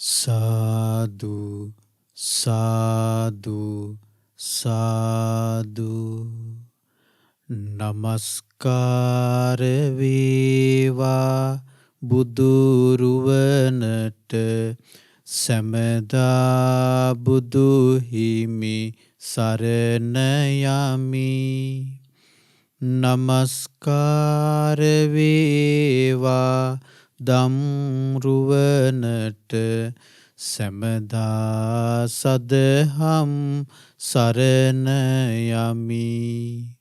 සාදු සාදු සාදු නමස්කාර වේවා බුදුරුවනට සැමදා බුදු හිමි සරණ යමි. නමස්කාර වේවා දම්රුවනට සැමදා සදහම් සරණ යමි.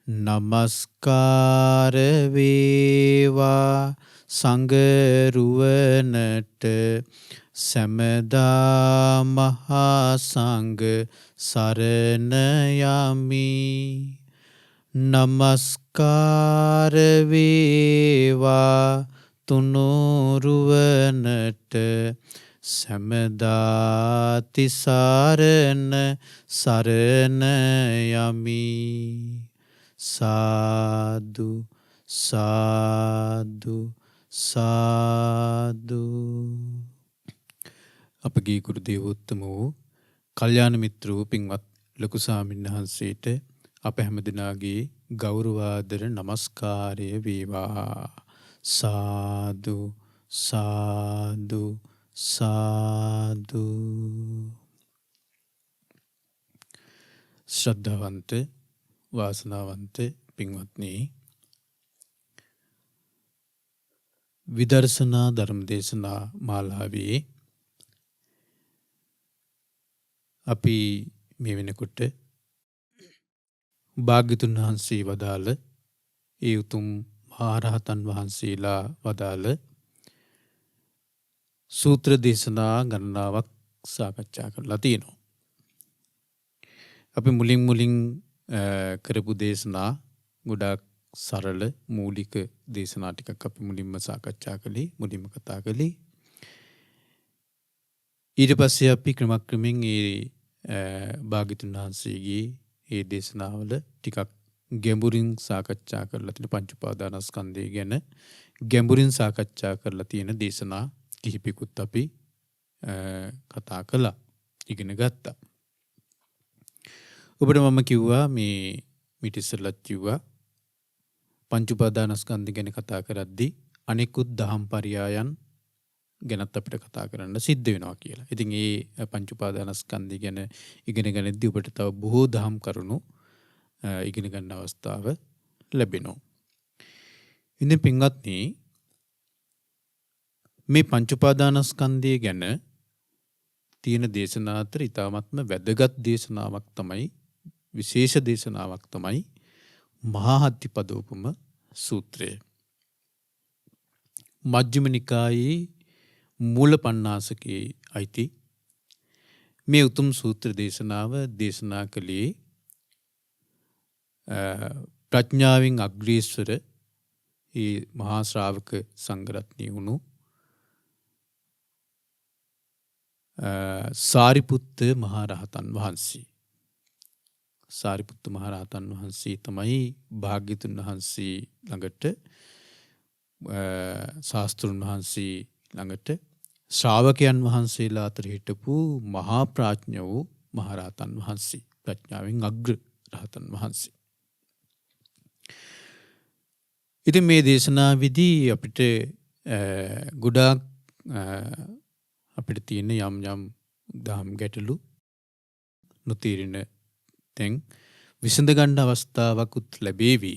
නමස්කාර වේවා සංඝරුවනට සැමදා මහා සංඝ සරණ යමි. නමස්කාර වේවා තුනුරුවනට සැමදා තිසරණ සරණ යමි. සාදු සාදු සාදු. අපගේ ගුරු දේවෝත්තම වූ කල්යාණ මිත්‍ර වූ පින්වත් ලොකු ස්වාමීන් වහන්සේට අප හැමදෙනාගේ ගෞරවාදර නමස්කාරය වේවා. සාදු සාදු සාදු. ශ්‍රද්ධාවන්ත වාසනාවන්ත පින්වත්නි, විදර්ශනා ධර්ම දේශනා මාලාවේ අපි මේ වෙනකොට භාග්‍යතුන් වහන්සේ වදාළ ඒ උතුම් මහරහතන් වහන්සේලා වදාළ සූත්‍ර දේශනා ගණනාවක් සාකච්ඡා කරලා තියෙනවා. අපි මුලින් කරපු දේශනා ගොඩාක් සරල මූලික දේශනා ටිකක් අපි මුලින්ම සාකච්ඡා කළේ, මුලින්ම කතා කළේ. ඊට පස්සේ අපි ක්‍රමක්‍රමයෙන් ඒ භාග්‍යතුන් වහන්සේගේ ඒ දේශනාවල ටිකක් ගැඹුරින් සාකච්ඡා කරලා තියෙන පංච උපාදානස්කන්ධය ගැන ගැඹුරින් සාකච්ඡා කරලා තියෙන දේශනා කිහිපෙකුත් අපි කතා කළා, ඉගෙන ගත්තා. ඔබට මම කිව්වා මීට ඉස්සෙල්ලත් කිව්වා පංච උපාදානස්කන්ධය ගැන කතා කරද්දී අනිකුත් දහම් පරයයන් ගැනත් අපිට කතා කරන්න සිද්ධ වෙනවා කියලා. ඉතින් ඒ පංච උපාදානස්කන්ධය ගැන ඉගෙන ගනිද්දී ඔබට තව බොහෝ දහම් කරුණු ඉගෙන ගන්න අවස්ථාව ලැබෙනවා. ඉතින් පින්වත්නි, මේ පංච උපාදානස්කන්ධය ගැන තියෙන දේශනා අතර ඉතාමත්ම වැදගත් දේශනාවක් තමයි, විශේෂ දේශනාවක් තමයි මහා හත්තිපදෝපම සූත්‍රය. මජ්ක්‍ධිම නිකායේ මූල පණ්ණාසකේ අයිති මේ උතුම් සූත්‍ර දේශනාව දේශනා කළේ ප්‍රඥාවෙන් අග්‍රේස්වර ඒ මහා ශ්‍රාවක සංඝරත්නය වුණු සාරිපුත්ත මහරහතන් වහන්සේ. සාරිපුත්ත මහරහතන් වහන්සේ තමයි භාග්‍යතුන් වහන්සේ ළඟට, ශාස්ත්‍රුන් වහන්සේ ළඟට ශ්‍රාවකයන් වහන්සේලා අතර හිටපු මහා ප්‍රඥ වූ මහරහතන් වහන්සේ, ප්‍රඥාවෙන් අග්‍ර රහතන් වහන්සේ. ඉතින් මේ දේශනාවේදී අපිට ගොඩාක් අපිට තියෙන යම් දහම් ගැටලු නොතීරණ තැන් විසඳ ගන්න අවස්ථාවකුත් ලැබේවි.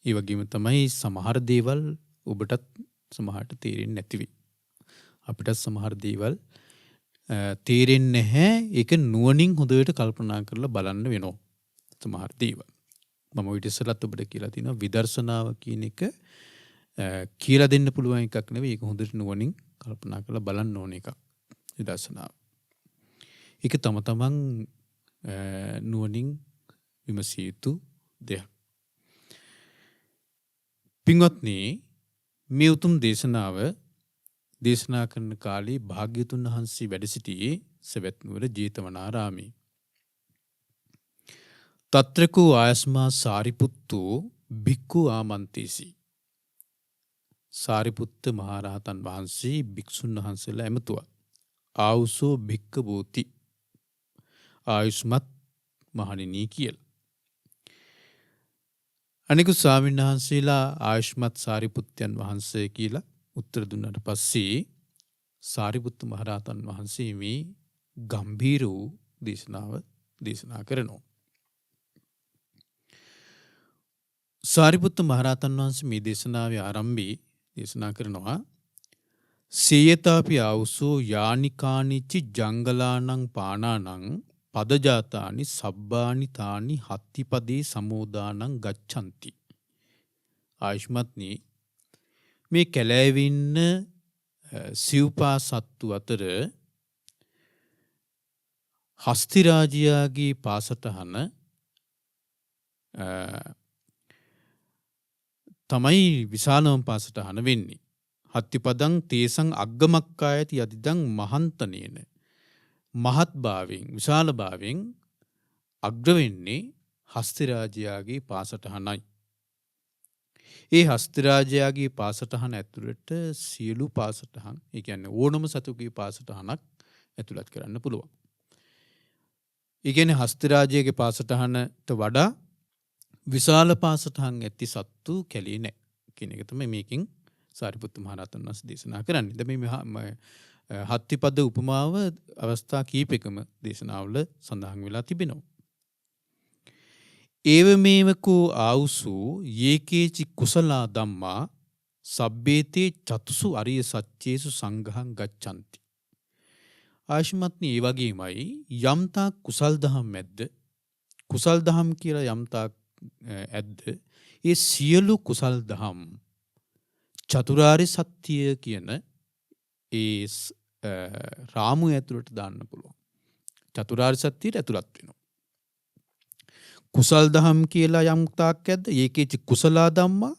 ඒ වගේම තමයි සමහර දේවල් ඔබටත් සමහරට තේරෙන්නේ නැති වෙයි. අපිටත් සමහර දේවල් තේරෙන්නේ නැහැ. ඒක නුවණින් හොඳට කල්පනා කරලා බලන්න වෙනවා සමහර දේවල්. මම ඊට ඉස්සෙල්ලත් ඔබට කියලා තියෙනවා විදර්ශනාව කියන එක කියලා දෙන්න පුළුවන් එකක් නෙවෙයි. ඒක හොඳට නුවණින් කල්පනා කරලා බලන්න ඕන එකක් විදර්ශනාව. ඒක තමන් නුවණින් විමසිය යුතු දෙයක්. පින්වත්නි, මේ උතුම් දේශනාව දේශනා කරන කාලේ භාග්‍යතුන් වහන්සේ වැඩ සිටියේ සවැත් නුවර ජේතවනාරාමේ. තත්‍රකෝ ආයස්මා සාරිපුත්තෝ භික්ඛු ආමන්තේසි. සාරිපුත්ත මහරහතන් වහන්සේ භික්ෂුන් වහන්සේලා ඇමතුවා. ආවුසෝ භික්ඛවෝති ආයුෂ්මත් මහණෙනි කියලා. අනිකුත් ස්වාමීන් වහන්සේලා ආයුෂ්මත් සාරිපුත්තයන් වහන්සේ කියලා උත්තර දුන්නට පස්සේ සාරිපුත්ත මහරහතන් වහන්සේ මේ ගම්භීර වූ දේශනාව දේශනා කරනවා. සාරිපුත්ත මහරහතන් වහන්සේ මේ දේශනාවේ ආරම්භයේ දේශනා කරනවා සේයතාපි ආවුසෝ යානිකානිච්චි ජංගලානං පානානං පදජාතානි සබ්බානි තානි හත්තිපදේ සමෝදානං ගච්ඡanti. ආයුෂ්මත්නි මේ කැලෑවින්න සිව්පා සත්තු අතර හස්තිරාජයාගේ පාසටහන තමයි විශාලම පාසටහන වෙන්නේ. හත්තිපදං තේසං අග්ගමක්කායති යදිදං මහන්තනේන මහත් භාවයෙන් විශාල භාවයෙන් අග්‍ර වෙන්නේ හස්තිරාජයාගේ පාසටහනයි. ඒ හස්තිරාජයාගේ පාසටහන ඇතුළට සියලු පාසටහන්, ඒ කියන්නේ ඕනම සතුගේ පාසටහනක් ඇතුළත් කරන්න පුළුවන්. ඒ කියන්නේ හස්තිරාජයාගේ පාසටහනට වඩා විශාල පාසටහන් ඇති සත්තු කැලේ නැහැ කියන එක තමයි මේකෙන් සාරිපුත්ත මහරහතන් වහන්සේ දේශනා කරන්නේ. දැන් මේ හත්තිපද උපමාව අවස්ථා කීපයකම දේශනාවල සඳහන් වෙලා තිබෙනවා. ඒව මේවකෝ ආවුසු යේකේචි කුසලා ධම්මා සබ්බේතේ චතුසු අරිය සත්‍යේසු සංඝං ගච්ඡanti. ආයුෂ්මත්නි ඒ වගේමයි යම්තා කුසල් දහම් ඇද්ද, කුසල් දහම් කියලා යම්තා ඇද්ද, ඒ සියලු කුසල් දහම් චතුරාර්ය සත්‍ය කියන ඒ රාමු ඇතුළට දාන්න පුළුවන්. චතුරාර්ය සත්‍යයට ඇතුළත් වෙනවා. කුසල් දහම් කියලා යම් තාක් ඇද්ද, ඒකේච කුසලා ධම්මා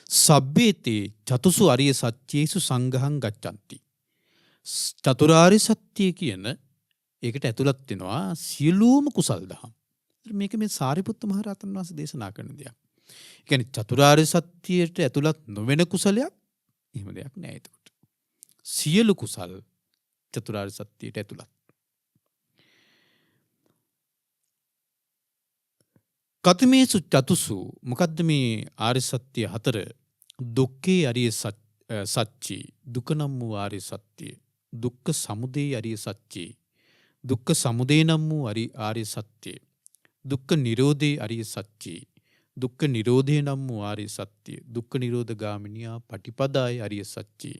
සබ්බේතේ චතුසු අරිය සත්‍යේසු සංඝං ගච්ඡanti. චතුරාර්ය සත්‍ය කියන ඒකට ඇතුළත් වෙනවා සියලුම කුසල් දහම්. මේක මේ සාරිපුත්ත මහරහතන් වහන්සේ දේශනා කරන දෙයක්. ඒ කියන්නේ චතුරාර්ය සත්‍යයට ඇතුළත් නොවන කුසලයක් එහෙම දෙයක් නෑ එතකොට. සියලු කුසල් චතුරාර්ය සත්‍යයට ඇතුළත්. කතමේසු චතුසු මොකද්ද මේ ආර්ය සත්‍ය හතර? දුක්ඛේ අරිය සත්‍ය, දුක නම් වූ ආර්ය සත්‍ය, දුක්ඛ සමුදය අරිය සත්‍ය, දුක්ඛ සමුදය නම් වූ ආර්ය සත්‍ය, දුක්ඛ නිරෝධේ අරිය සත්‍ය, දුක්ඛ නිරෝධේ නම් වූ ආර්ය සත්‍ය, දුක්ඛ නිරෝධ ගාමිනියා පටිපදාය අරිය සත්‍ය,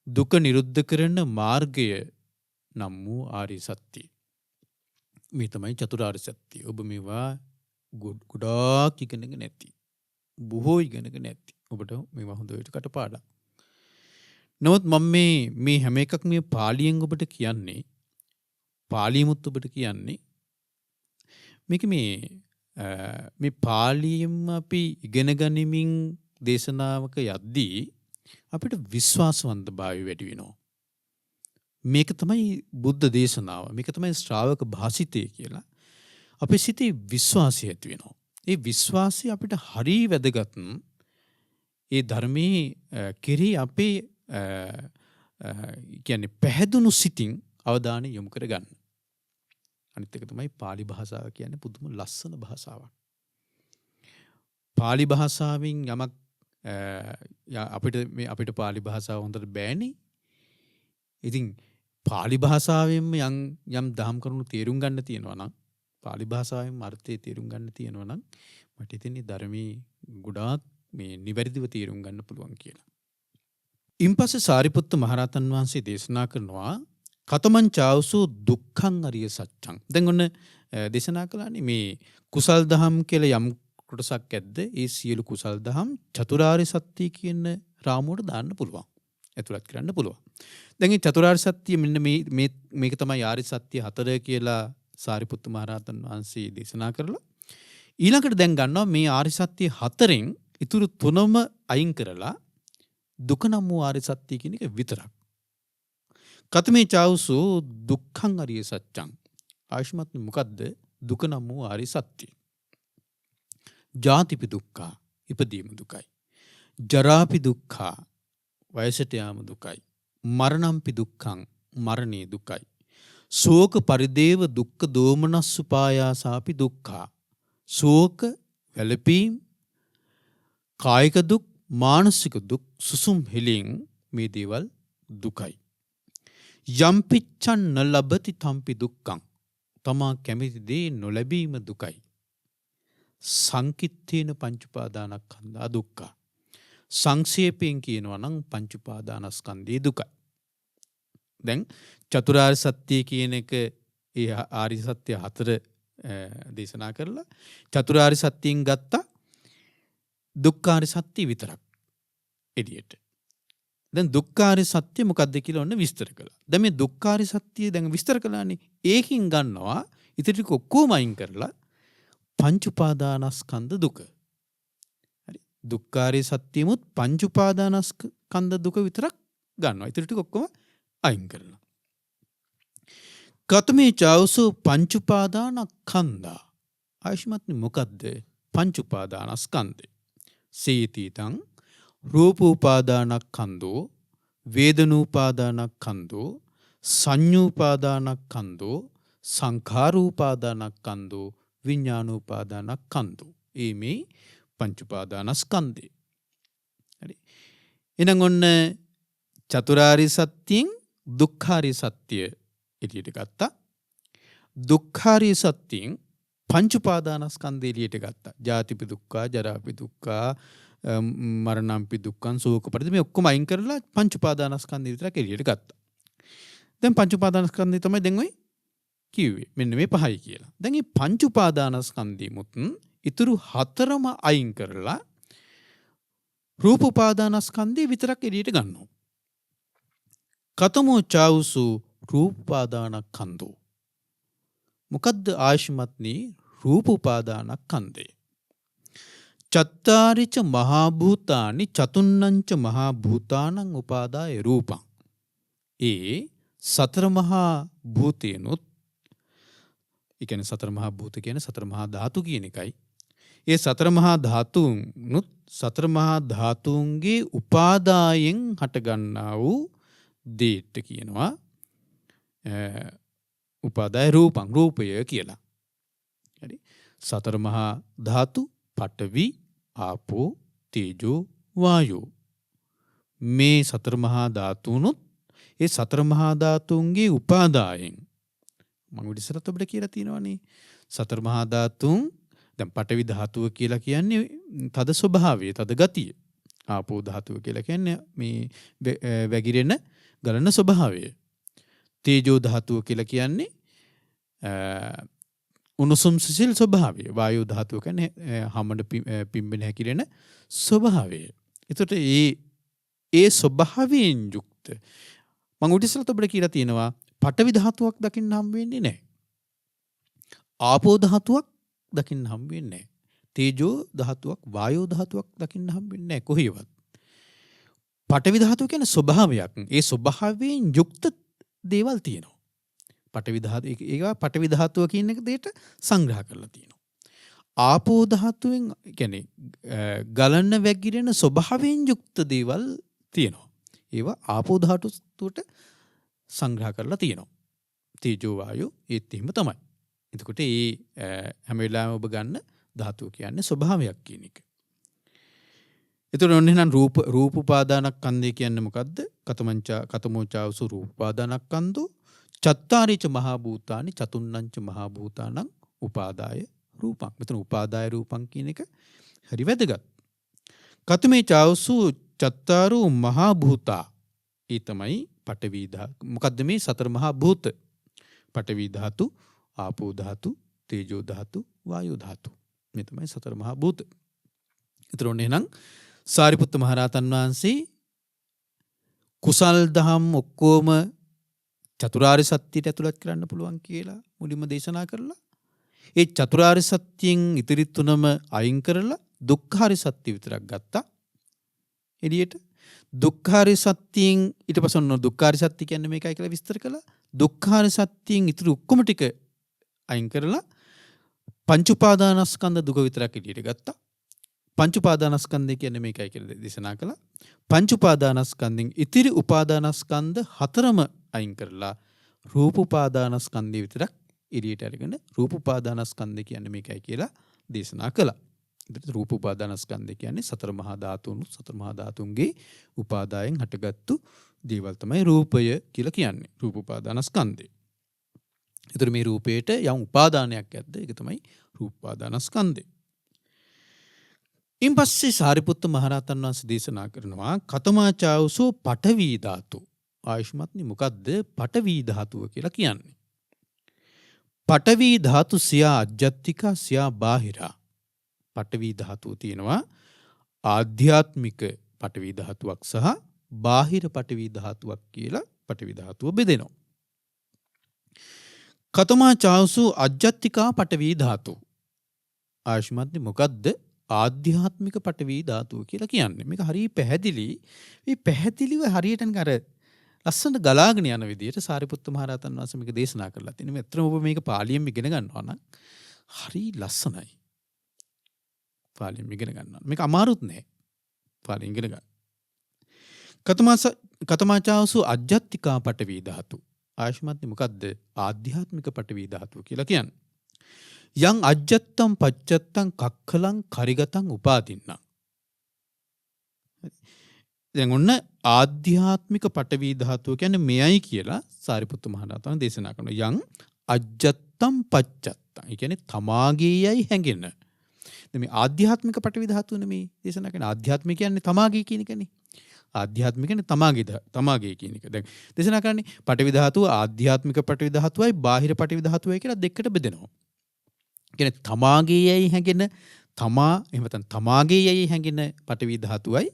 දුක නිරුද්ධ කරන මාර්ගය නම් වූ ආර්ය සත්‍ය. මේ තමයි චතුරාර්ය සත්‍ය. ඔබ මේවා ගොඩාක් ඉගෙනගෙන නැති, බොහෝ ඉගෙනගෙන නැති. ඔබට මේවා හොඳට කටපාඩම්. නමුත් මම මේ හැම එකක් මේ පාලියෙන් ඔබට කියන්නේ, පාලියමුත් ඔබට කියන්නේ මේක මේ පාලියෙන් අපි ඉගෙන ගනිමින් දේශනාවක යද්දී අපිට විශ්වාසවන්ත භාවය වැඩි වෙනවා. මේක තමයි බුද්ධ දේශනාව, මේක තමයි ශ්‍රාවක භාසිතය කියලා අපේ සිතේ විශ්වාසය ඇති වෙනවා. ඒ විශ්වාසය අපිට හරි වැදගත්. ඒ ධර්මයේ කෙරෙහි අපේ කියන්නේ පැහැදුණු සිතින් අවධානය යොමු කරගන්න. අනිත් එක තමයි පාලි භාෂාව කියන්නේ පුදුම ලස්සන භාෂාවක්. පාලි භාෂාවෙන් යමක් අපිට පාලි භාෂාව හොඳට බෑනේ. ඉතින් පාලි භාෂාවෙන්ම යම් දහම් කරුණු තේරුම් ගන්න තියෙනවා නම්, පාලි භාෂාවෙන් අර්ථය තේරුම් ගන්න තියෙනවා නම් මට හිතෙන්නේ ධර්මයේ ගොඩාක් මේ නිවැරදිව තේරුම් ගන්න පුළුවන් කියලා. ඉන්පස්සේ සාරිපුත්ත මහරහතන් වහන්සේ දේශනා කරනවා කතමං චාවසු දුක්ඛං අරිය සත්‍යං. දැන් ඔන්න දේශනා කළානේ මේ කුසල් දහම් කියලා යම් කොටසක් ඇද්ද, ඒ සියලු කුසල් දහම් චතුරාර්ය සත්‍ය කියන රාමුවට දාන්න පුළුවන්, ඇතුළත් කරන්න පුළුවන්. දැන් මේ චතුරාර්ය සත්‍ය මෙන්න මේක තමයි ආර්ය සත්‍ය හතර කියලා සාරිපුත්ත මහරහතන් වහන්සේ දේශනා කරලා ඊළඟට දැන් ගන්නවා මේ ආර්ය සත්‍ය හතරෙන් ඉතුරු තුනම අයින් කරලා දුක නම් වූ ආර්ය සත්‍ය කියන එක විතරක්. කතමේ චාවසු දුක්ඛං අරිය සත්‍යං. ආයුෂ්මත් මොකද්ද දුක නම් වූ ආර්ය සත්‍ය? ජාතිපි දුක්ඛා, ඉපදීම දුකයි. ජරාපි දුක්ඛා, වයසට යාම දුකයි. මරණම්පි දුක්ඛං, මරණේ දුකයි. ශෝක පරිදේව දුක්ඛ දෝමනස්සුපායාසාපි දුක්ඛා. ශෝක වැළපීම් කායික දුක් මානසික දුක් සුසුම් හෙලින් මේ දේවල් දුකයි. යම්පිච්ඡන් නලබති තම්පි දුක්ඛං. තමා කැමති දේ නොලැබීම දුකයි. සංකිට්ඨේන පංච උපාදානස්කන්ධා දුක්ඛ. සංක්ෂේපයෙන් කියනවා නම් පංච උපාදානස්කන්ධේ දුකයි. දැන් චතුරාර්ය සත්‍ය කියන එක ඒ ආර්ය සත්‍ය හතර දේශනා කරලා චතුරාර්ය සත්‍යයෙන් ගත්තා දුක්ඛාර්ය සත්‍ය විතරක් එළියට. දැන් දුක්ඛාර්ය සත්‍ය මොකක්ද කියලා ඔන්න විස්තර කළා. දැන් මේ දුක්ඛාර්ය සත්‍ය දැන් විස්තර කළානේ. ඒකින් ගන්නවා ඉතින් ටික ඔක්කොම අයින් කරලා පංච උපාදානස්කන්ධ දුක. හරි. දුක්ඛාර්ය සත්‍යෙමුත් පංච උපාදානස්කන්ධ දුක විතරක් ගන්නවා. ඉතින් ටික ඔක්කොම අයින් කරලා. කතමේ චෞසු පංච උපාදානස්කන්ධා. ආයෂ්මත්නි මොකද්ද පංච උපාදානස්කන්ධය? සීතීතං රූපෝපාදානස්කන්ධෝ වේදනෝපාදානස්කන්ධෝ සංඤ්ඤෝපාදානස්කන්ධෝ සංඛාරෝපාදානස්කන්ධෝ විඥානෝපාදානස්කන්ධෝ. මේ පංච උපාදානස්කන්ධය. හරි. එහෙනම් ඔන්න චතුරාර්ය සත්‍යයෙන් දුක්ඛාර්ය සත්‍ය එළියට ගත්තා. දුක්ඛාර්ය සත්‍යයෙන් පංච උපාදානස්කන්ධය එළියට ගත්තා. ජාතිපි දුක්ඛා, ජරාපි දුක්ඛා, මරණම්පි දුක්ඛං, ශෝක පරිදේ මේ ඔක්කොම අයින් කරලා පංච උපාදානස්කන්ධය විතරක් එළියට ගත්තා. දැන් පංච උපාදානස්කන්ධය තමයි දැන් ඔය කිව්වේ. මෙන්න මේ පහයි කියලා. දැන් මේ පංච උපාදානස්කන්ධෙමුත් ඉතුරු හතරම අයින් කරලා රූප උපාදානස්කන්ධය විතරක් එළියට ගන්නවා. කතමෝ චෞසු රූපාදානස්කන්ධෝ. මොකද්ද ආයෂ්මත්නි රූප උපාදානස්කන්ධය? චත්තාරිච මහා භූතානි චතුන්නංච මහා භූතානං උපාදාය රූපං. ඒ සතර මහා භූතේනොත් ඒ කියන්නේ සතර මහා භූත කියන්නේ සතර මහා ධාතු කියන එකයි. ඒ සතර මහා ධාතුන්නුත් සතර මහා ධාතුන්ගේ උපාදායෙන් හටගන්නා වූ දේට කියනවා උපාදාය රූපං, රූපය කියලා. හරි. සතර මහා ධාතු පඨවි, ආපෝ, තේජෝ, වායෝ. මේ සතර මහා ධාතුනුත් ඒ සතර මහා ධාතුන්ගේ උපාදායෙන් මම ඉස්සරත් ඔබට කියලා තියෙනවානේ සතර මහා ධාතුන් දැන් පඨවි ධාතුව කියලා කියන්නේ තද ස්වභාවය, තද ගතිය. ආපෝ ධාතුව කියලා කියන්නේ මේ වැగిරෙන ගලන ස්වභාවය. තේජෝ ධාතුව කියලා කියන්නේ උණුසුම් සිසිල් ස්වභාවය. වායෝ ධාතුව කියන්නේ හැමඩ පිම්බෙන හැකිලෙන ස්වභාවය. එතකොට ඒ ස්වභාවයෙන් යුක්ත මම උඩිසලත් ඔබට කියලා තියෙනවා පඨවි ධාතුවක් දකින්න හම් වෙන්නේ නැහැ. ආපෝ ධාතුවක් දකින්න හම් වෙන්නේ නැහැ. තේජෝ ධාතුවක්, වායෝ ධාතුවක් දකින්න හම් වෙන්නේ නැහැ කොහේවත්. පඨවි ධාතුව කියන්නේ ස්වභාවයක්. ඒ ස්වභාවයෙන් යුක්ත දේවල් තියෙනවා. පඨවි ධාතුව ඒවා පඨවි ධාතුව කියන එක දෙයට සංග්‍රහ කරලා තියෙනවා. ආපෝ ධාතුවෙන් කියන්නේ ගලන වැగిරෙන ස්වභාවයෙන් යුක්ත දේවල් තියෙනවා. ඒවා ආපෝ ධාතුවට සංග්‍රහ කරලා තියෙනවා. තේජෝ වායෝ ඒත් එහෙම තමයි. එතකොට හැම වෙලාවෙම ඔබ ගන්න ධාතුව කියන්නේ ස්වභාවයක් කියන එක. එතකොට ඔන්න එහෙනම් රූප උපාදානස්කන්ධය කියන්නේ මොකද්ද? කතමෝ චෞසු රූප උපාදානස්කන්ධෝ චත්තාරිච මහා භූතානි චතුන්නංච මහා භූතානං උපාදාය රූපං. මෙතන උපාදාය රූපං කියන එක හරි වැදගත්. කතමේ චෞසු චත්තාරු මහා භූතා. ඒ තමයි පඨවි ධාතු. මොකද්ද මේ සතර මහා භූත? පඨවි ධාතු, ආපෝ ධාතු, තේජෝ ධාතු, වායෝ ධාතු. මේ තමයි සතර මහා භූත. ඒතර ඔන්න එහෙනම් සාරිපුත්ත මහරහතන් වහන්සේ කුසල් දහම් ඔක්කොම චතුරාර්ය සත්‍යයට ඇතුළත් කරන්න පුළුවන් කියලා මුලින්ම දේශනා කරලා ඒ චතුරාර්ය සත්‍යයෙන් ඉතිරි තුනම අයින් කරලා දුක්ඛාර්ය සත්‍ය විතරක් ගත්තා එළියට. දුක්ඛාර්ය සත්‍යයෙන් ඊට පස්සේ ඔන්න දුක්ඛාර්ය සත්‍ය කියන්නේ මේකයි කියලා විස්තර කළා. දුක්ඛාර්ය සත්‍යයෙන් ඉතිරි ඔක්කොම ටික අයින් කරලා පංච උපාදානස්කන්ධ දුක විතරක් එළියට ගත්තා. පංච උපාදානස්කන්ධය කියන්නේ මේකයි කියලා දේශනා කළා. පංච උපාදානස්කන්ධෙන් ඉතිරි උපාදානස්කන්ධ හතරම අයින් කරලා රූප උපාදානස්කන්ධය විතරක් එළියට අරගෙන රූප උපාදානස්කන්ධය කියන්නේ මේකයි කියලා දේශනා කළා. ඒත් රූප උපාදානස්කන්ධය කියන්නේ සතර මහා ධාතුන්ගේ උපාදායෙන් හටගත්තු දේවල් තමයි රූපය කියලා කියන්නේ. රූප උපාදානස්කන්ධය. ඒතර මේ රූපයට යම් උපාදානයක් ඇද්ද? ඒක තමයි රූප උපාදානස්කන්ධය. ඉන් පස්සේ සාරිපුත්ත මහරහතන් වහන්සේ දේශනා කරනවා කතමාචාවසෝ පඨවි ධාතු. ආයුෂ්මත්නි මොකද්ද පඨවි ධාතුව කියලා කියන්නේ? පඨවි ධාතු සියා අජ්ජත්තික සියා බාහිරා. පඨවි ධාතුව තියෙනවා ආධ්‍යාත්මික පඨවි ධාතුවක් සහ බාහිර පඨවි ධාතුවක් කියලා පඨවි ධාතුව බෙදෙනවා. කතමාචාවසෝ අජ්ජත්තිකා පඨවි ධාතු. ආයුෂ්මත්නි මොකද්ද ආධ්‍යාත්මික පඨවි ධාතුව කියලා කියන්නේ? මේක හරිය පැහැදිලි. මේ පැහැදිලිව හරියට අර ලස්සනට ගලාගෙන යන විදිහට සාරිපුත්ත මහරහතන් වහන්සේ මේක දේශනා කරලා තිනවා. ඇත්තටම ඔබ මේක පාලියෙන් ඉගෙන ගන්නවා නම් හරි ලස්සනයි. පාලියෙන් ඉගෙන ගන්නවා. මේක අමාරුත් නෑ. පාලියෙන් ඉගෙන ගන්න. කතමාචාවසු අජ්ජත්තිකා පඨවි ධාතු. ආයුෂ්මත්නි මොකද්ද ආධ්‍යාත්මික පඨවි ධාතුව කියලා කියන්නේ? යං අජ්ජත්තම් පච්චත්තම් කක්ඛලං කරිගතං උපාදින්නම්. දැන් ඔන්න ආධ්‍යාත්මික පඨවි ධාතුව කියන්නේ මෙයයි කියලා සාරිපුත්ත මහරහතන් දේශනා කරනවා. යං අජ්ජත්තම් පච්චත්තම්. ඒ කියන්නේ තමාගේයයි හැඟෙන. දැන් මේ ආධ්‍යාත්මික පඨවි ධාතුවනේ මේ දේශනා කරන්නේ. ආධ්‍යාත්මික කියන්නේ තමාගේ කියන එකනේ. ආධ්‍යාත්මික කියන්නේ තමාගේ කියන එක. දැන් දේශනා කරන්නේ පඨවි ධාතුව ආධ්‍යාත්මික පඨවි ධාතුවයි බාහිර පඨවි ධාතුවයි කියලා දෙකට බෙදෙනවා. කියන්නේ තමාගේයයි හැඟෙන එහෙම නැත්නම් තමාගේයයි හැඟෙන පඨවි ධාතුවයි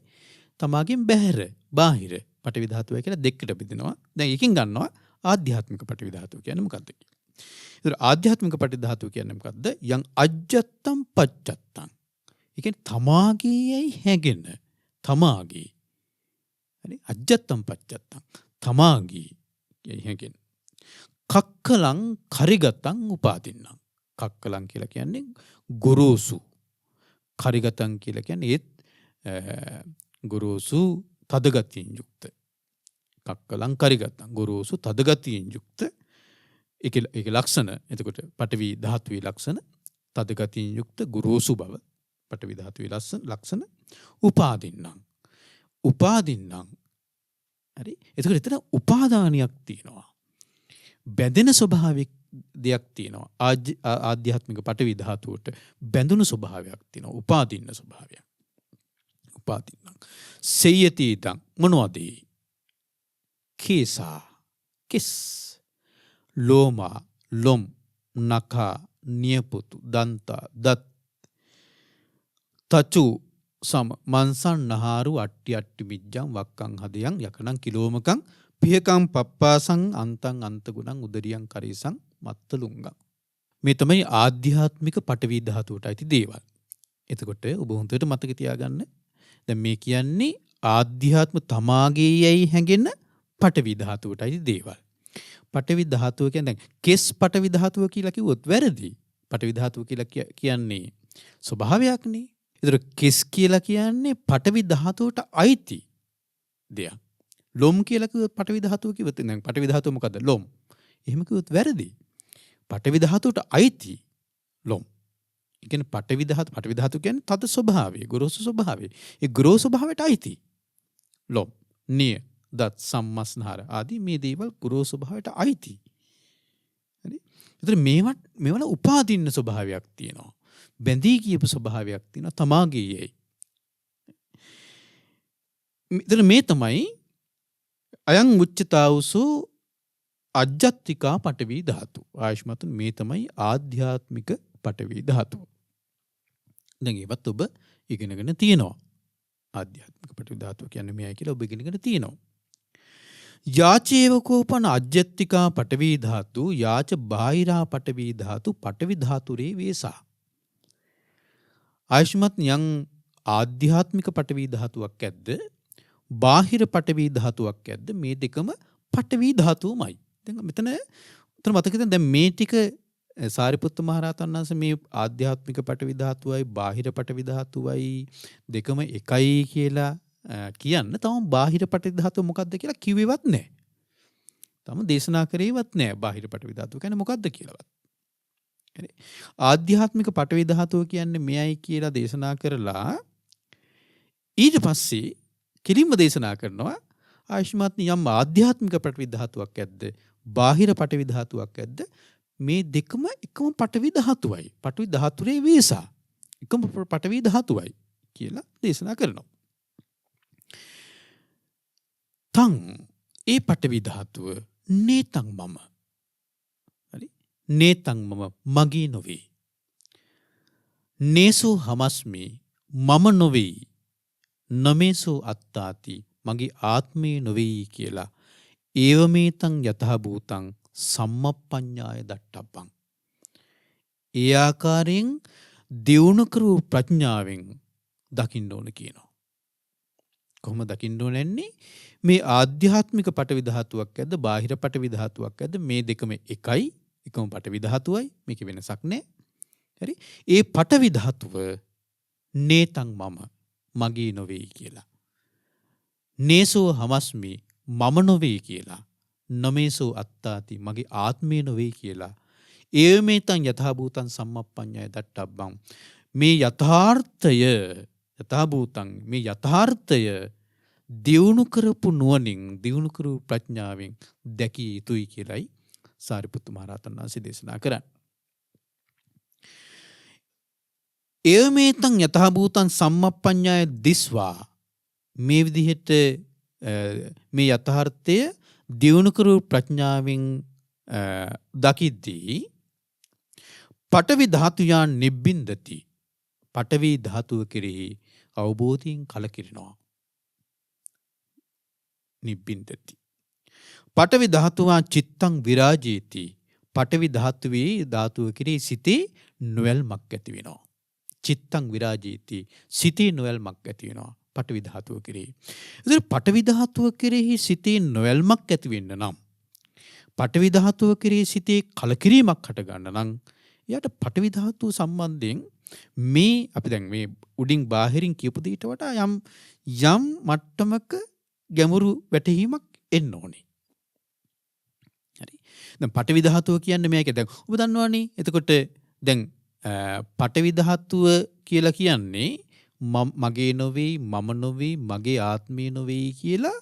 තමාගෙන් බාහිර පඨවි ධාතුවයි කියලා දෙකට බෙදෙනවා. දැන් එකකින් ගන්නවා ආධ්‍යාත්මික පඨවි ධාතුව කියන්නේ මොකක්ද කියලා. ඒතර ආධ්‍යාත්මික පඨවි ධාතුව කියන්නේ මොකක්ද? යං අජ්ජත්තම් පච්චත්තම්. ඒ කියන්නේ තමාගේයයි හැඟෙන තමාගේ. හරි අජ්ජත්තම් පච්චත්තම් තමාගේ යයි හැඟෙන. කක්කලං කරිගතං උපාදින්නම්. කක්කලං කියලා කියන්නේ ගොරෝසු. කරිගතං කියලා කියන්නේ ඒත් ගොරෝසු තදගතියෙන් යුක්ත. කක්කලං කරිගතං ගොරෝසු තදගතියෙන් යුක්ත. ඒක ලක්ෂණ. එතකොට පඨවි ධාතුවේ ලක්ෂණ තදගතියෙන් යුක්ත ගොරෝසු බව පඨවි ධාතුවේ ලක්ෂණ උපාදින්නම්. හරි. එතකොට එතන උපාදානියක් තියෙනවා. බැඳෙන ස්වභාවයක් දෙයක් තියෙනවා. ආධ්‍යාත්මික පඨවි ධාතුවට බැඳුණු ස්වභාවයක් තියෙනවා. උපාදින්න ස්වභාවයක්. උපාදින්නම්. සේයති ඉදං මොනවද? කේසා කෙස් ලෝමා ලොම් නඛා නියපොතු දන්තා දත් තචු සම මන්සන් නහාරු අට්ටි මිජ්ජං වක්කං හදයන් යකනං කිලෝමකං පියකං පප්පාසං අන්තං අන්තගුණං උදරියං කරීසං මත්තලුංගං. මේ තමයි ආධ්‍යාත්මික පඨවි ධාතුවට අයිති දේවල්. එතකොට ඔබ හොඳට මතක තියාගන්න. දැන් මේ කියන්නේ ආධ්‍යාත්ම තමාගේයයි හැඟෙන පඨවි ධාතුවට අයිති දේවල්. පඨවි ධාතුව කියන්නේ දැන් කෙස් පඨවි ධාතුව කියලා කිව්වොත් වැරදි. පඨවි ධාතුව කියලා කියන්නේ ස්වභාවයක්නේ. ඒතර කෙස් කියලා කියන්නේ පඨවි ධාතුවට අයිති දෙයක්. ලොම් කියලා කිව්වොත් පඨවි ධාතුව කිව්වොත් දැන් පඨවි ධාතුව මොකද්ද? ලොම්. එහෙම කිව්වොත් වැරදි. පඨවි ධාතුවට අයිති ලොම්. ඒ කියන්නේ පඨවි ධාතුව කියන්නේ තද ස්වභාවය, ගොරෝසු ස්වභාවය. ඒ ගොරෝසු ස්වභාවයට අයිති ලොම්, නිය, දත්, සම්මස්නහර ආදී මේ දේවල් ගොරෝසු ස්වභාවයට අයිති. හරි? ඒතර මේවල උපාදින්න ස්වභාවයක් තියෙනවා. බැඳී කියපු ස්වභාවයක් තියෙනවා තමාගේයයි. ඒතර මේ තමයි අයං උච්චතාවසු අජ්ජත්තිකා පඨවි ධාතු. ආයුෂ්මතුන් මේ තමයි ආධ්‍යාත්මික පඨවි ධාතුව. දැන් ඒවත් ඔබ ඉගෙනගෙන තියෙනවා. ආධ්‍යාත්මික පඨවි ධාතුව කියන්නේ මෙයයි කියලා ඔබ ඉගෙනගෙන තියෙනවා. යාචේවකෝපන අජ්ජත්තිකා පඨවි ධාතු යාච බාහිරා පඨවි ධාතු පඨවි ධාතුරේ වේසා. ආයුෂ්මත් යම් ආධ්‍යාත්මික පඨවි ධාතුවක් ඇද්ද බාහිර පඨවි ධාතුවක් ඇද්ද මේ දෙකම පඨවි ධාතුවමයි. දැන් මෙතන මතක තියන්න දැන් මේ ටික සාරිපුත්ත මහරහතන් වහන්සේ මේ ආධ්‍යාත්මික පඨවි ධාතුවයි බාහිර පඨවි ධාතුවයි දෙකම එකයි කියලා කියන්න තම බාහිර පඨවි ධාතුව මොකක්ද කියලා කිව්වෙවත් නැහැ. තම දේශනා කරේවත් නෑ බාහිර පටවි ධාතුව කියන්නේ මොකක්ද කියලාවත්. හරි. ආධ්‍යාත්මික පටවි ධාතුව කියන්නේ මෙයයි කියලා දේශනා කරලා ඊට පස්සේ කිලින්ම දේශනා කරනවා ආයුෂ්මත්නි යම් ආධ්‍යාත්මික පටවි ධාතුවක් ඇද්ද බාහිර පටවි ධාතුවක් ඇද්ද මේ දෙකම එකම පටවි ධාතුවයි. පටවි ධාතුවේ වේසා එකම පටවි ධාතුවයි කියලා දේශනා කරනවා. තං ඒ පටවි ධාතුව නේතං මම. හරි. නේතං මම මගේ නොවේ. නේසෝ හමස්මි මම නොවේ. නමේසෝ අත්තාති මගේ ආත්මේ නොවේ කියලා. ඒවමේතං යතහ භූතං සම්මප්පඤ්ඤාය දට්ඨබ්බං. ඒ ආකාරයෙන් දියුණු කරු ප්‍රඥාවෙන් දකින්න ඕන කියනවා. කොහොම දකින්න ඕනන්නේ මේ ආධ්‍යාත්මික පටවි ධාතුවක් ඇද්ද බාහිර පටවි ධාතුවක් ඇද්ද මේ දෙකම එකයි එකම පටවි ධාතුවයි මේක වෙනසක් නැහැ. හරි. ඒ පටවි ධාතුව නේතං මම මගේ නොවේ කියලා. නේසෝ හමස්මි මම නොවේ කියලා. නමේසෝ අත්තාති මගේ ආත්මේ නොවේ කියලා. ඒවමේතං යතහ භූතං සම්මප්පඤ්ඤාය දට්ඨබ්බං. මේ යථාභූතං මේ යථාර්ථය දියුණු කරපු නුවණින් දියුණු කරපු ප්‍රඥාවෙන් දැකිය යුතුයි කියලයි සාරිපුත්තු මහ රහතන් වහන්සේ දේශනා කරන්නේ. ඒවමේතං යතහ භූතං සම්මප්පඤ්ඤාය දිස්වා මේ විදිහට මේ යථාර්ථය දියුණු කරපු ප්‍රඥාවෙන් දකිද්දී පඨවි ධාතුයන් නිබ්බින්දති. පඨවි ධාතුව කෙරෙහි අවබෝධයෙන් කලකිරෙනවා. නිබ්බින්දති. පඨවි ධාතුවා චිත්තං විරාජේති. පඨවි ධාතුවේ ධාතුව කෙරෙහි සිතේ නොයල්මක් ඇති වෙනවා. චිත්තං විරාජේති. සිතේ නොයල්මක් ඇති වෙනවා. පඨවි ධාතුව කෙරෙහි. ඒතර පඨවි ධාතුව කෙරෙහි සිතේ නොයල්මක් ඇති වෙන්න නම් පඨවි ධාතුව කෙරෙහි සිතේ කලකිරීමක් හට ගන්න නම් එයාට පඨවි ධාතුව සම්බන්ධයෙන් මේ අපි දැන් මේ උඩින් බාහිරින් කියපු දෙයට වඩා යම් මට්ටමක ගැඹුරු වැටහීමක් එන්න ඕනේ. හරි. දැන් පඨවි ධාතුව කියන්නේ මේක දැන් ඔබ දන්නවනේ. එතකොට දැන් පඨවි ධාතුව කියලා කියන්නේ මගේ නොවේ මම නොවේ මගේ ආත්මය නොවේ කියලා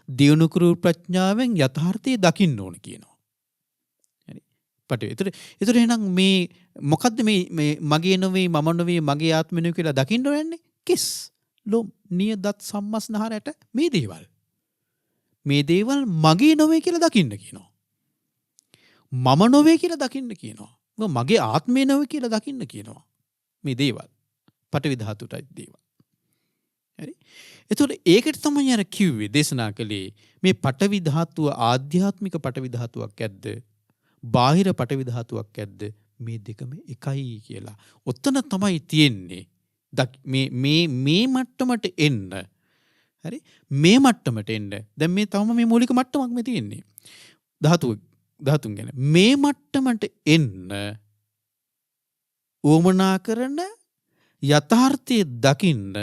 දියුණු කරු ප්‍රඥාවෙන් යථාර්ථය දකින්න ඕන කියනවා. හරි. පඨවි. ඒතර එහෙනම් මේ මොකද්ද මේ මගේ නොවේ මම නොවේ මගේ ආත්මය නොවේ කියලා දකින්න ඕනේ? කිස් ලොම් නියදත් සම්මස්නහරට මේ දේවල් මගේ නොවේ කියලා දකින්න කියනවා. මම නොවේ කියලා දකින්න කියනවා. මගේ ආත්මය නොවේ කියලා දකින්න කියනවා. මේ දේවල් පඨවි ධාතුටයි දේවල්. හරි. එතකොට ඒකට තමයි අර කිව්වේ දේශනා කළේ මේ පඨවි ධාතුව ආධ්‍යාත්මික පඨවි ධාතුවක් ඇද්ද බාහිර පඨවි ධාතුවක් ඇද්ද මේ දෙකම එකයි කියලා. ඔතන තමයි තියෙන්නේ. මේ මට්ටමට එන්න. හරි. මේ මට්ටමට එන්න. දැන් මේ තවම මේ මූලික මට්ටමක් මේ තියෙන්නේ. ධාතුන් ගැන. මේ මට්ටමට එන්න ඕමනා කරන යථාර්ථයේ දකින්න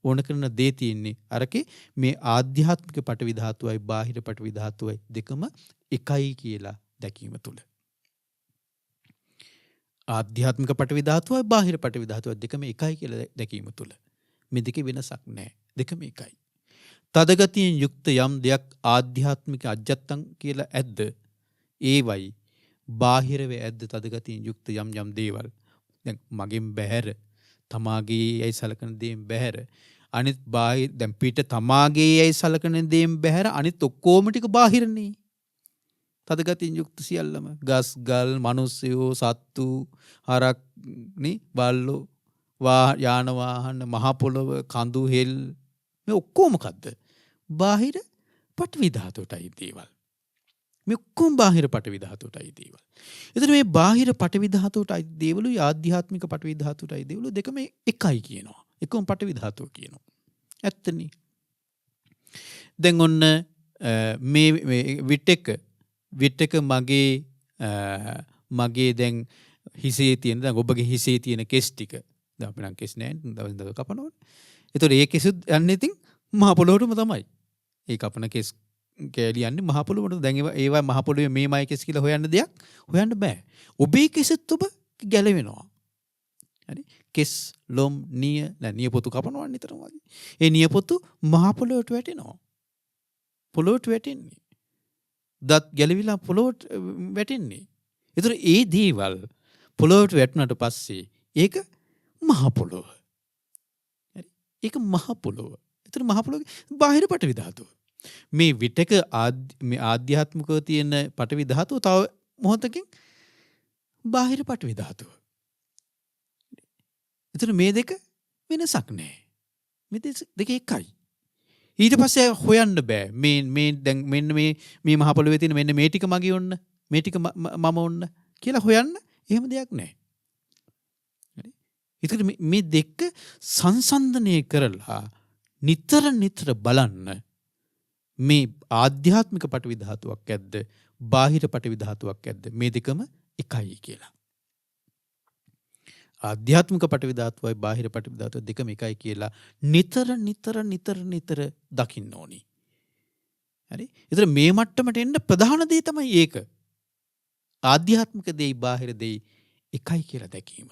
ඕන කරන දේ තියෙන්නේ අරකේ මේ ආධ්‍යාත්මික පඨවි ධාතුවයි බාහිර පඨවි ධාතුවයි දෙකම එකයි කියලා දැකීම තුළ. ආධ්‍යාත්මික පඨවි ධාතුවයි බාහිර පඨවි ධාතුවයි දෙකම එකයි කියලා දැකීම තුළ මේ දෙකේ වෙනසක් නැහැ. දෙකම එකයි. තදගතියෙන් යුක්ත යම් දෙයක් ආධ්‍යාත්මික අජත්තං කියලා ඇද්ද? ඒවයි බාහිරව ඇද්ද තදගතියෙන් යුක්ත යම් දේවල්. දැන් මගෙන් බැහැර තමාගේ යයි සලකන දේෙන් බැහැර අනිත් බාහිර දැන් පිට තමාගේ යයි සලකන දේෙන් බැහැර අනිත් ඔක්කොම ටික බාහිරනේ. තදගතියෙන් යුක්ත සියල්ලම ගස් ගල් මිනිස්සුયો සත්තු හරක් නේ බල්ලෝ යාන වාහන මහ පොළොව කඳු හෙල් මේ ඔක්කොම මොකද්ද? බාහිර පඨවි ධාතුවටයි දේවල්. මේ ඔක්කොම බාහිර පඨවි ධාතුවටයි දේවල්. එතන මේ බාහිර පඨවි ධාතුවටයි දේවලුයි ආධ්‍යාත්මික පඨවි ධාතුවටයි දේවලු දෙකම එකයි කියනවා. එකම පඨවි ධාතුව කියනවා. ඇත්තනේ. දැන් ඔන්න මේ විටක මගේ දැන් හිසේ තියෙන දැන් ඔබගේ හිසේ තියෙන කෙස් ටික දැන් අපි නම් කෙස් නැහැ දවස් කපනවනේ. ඒතකොට ඒ කෙස් යන්නේ ඉතින් මහ පොළොවටම තමයි. ඒ කපන කෙස් කෑලියන්නේ මහ පොළොවට. දැන් ඒවා මහ පොළොවේ මේමයි කෙස් කියලා හොයන්න දෙයක් හොයන්න බෑ. ඔබේ කෙසෙත් ඔබ ගැලවෙනවා. හරි? කෙස් ලොම් නියපොතු කපනවා නිතරම වගේ. ඒ නියපොතු මහ පොළොවට වැටෙනවා. පොළොවට වැටෙන්නේ. දත් ගැලවිලා පොළොවට වැටෙන්නේ. ඒතර ඒ දේවල් පොළොවට වැටුණාට පස්සේ ඒක මහ පොළොව. හරි? ඒක මහ පොළොව. ඒතර මහ පොළොවේ බාහිර පටවි ධාතුව. මේ විටක මේ ආධ්‍යාත්මිකව තියෙන පටවි ධාතුව තව මොහොතකින් බාහිර පටවි ධාතුව. එතන මේ දෙක වෙනසක් නැහැ. මේ දෙක එකයි. ඊට පස්සේ හොයන්න බෑ. මේ දැන් මෙන්න මේ මහ පොළොවේ තියෙන මෙන්න මේ ටික මගේ ඔන්න, මේ ටික මම ඔන්න කියලා හොයන්න එහෙම දෙයක් නැහැ. හරි? ඒකට මේ දෙක සංසන්දනය කරලා නිතර බලන්න මේ ආධ්‍යාත්මික පටවි ධාතුවක් ඇද්ද බාහිර පටවි ධාතුවක් ඇද්ද මේ දෙකම එකයි කියලා. ආධ්‍යාත්මික පටවි ධාතුවයි බාහිර පටවි ධාතුව දෙකම එකයි කියලා නිතර දකින්න ඕනි. හරි? ඒතර මේ මට්ටමට එන්න ප්‍රධාන දේ තමයි ඒක. ආධ්‍යාත්මික දෙයි බාහිර දෙයි එකයි කියලා දැකීම.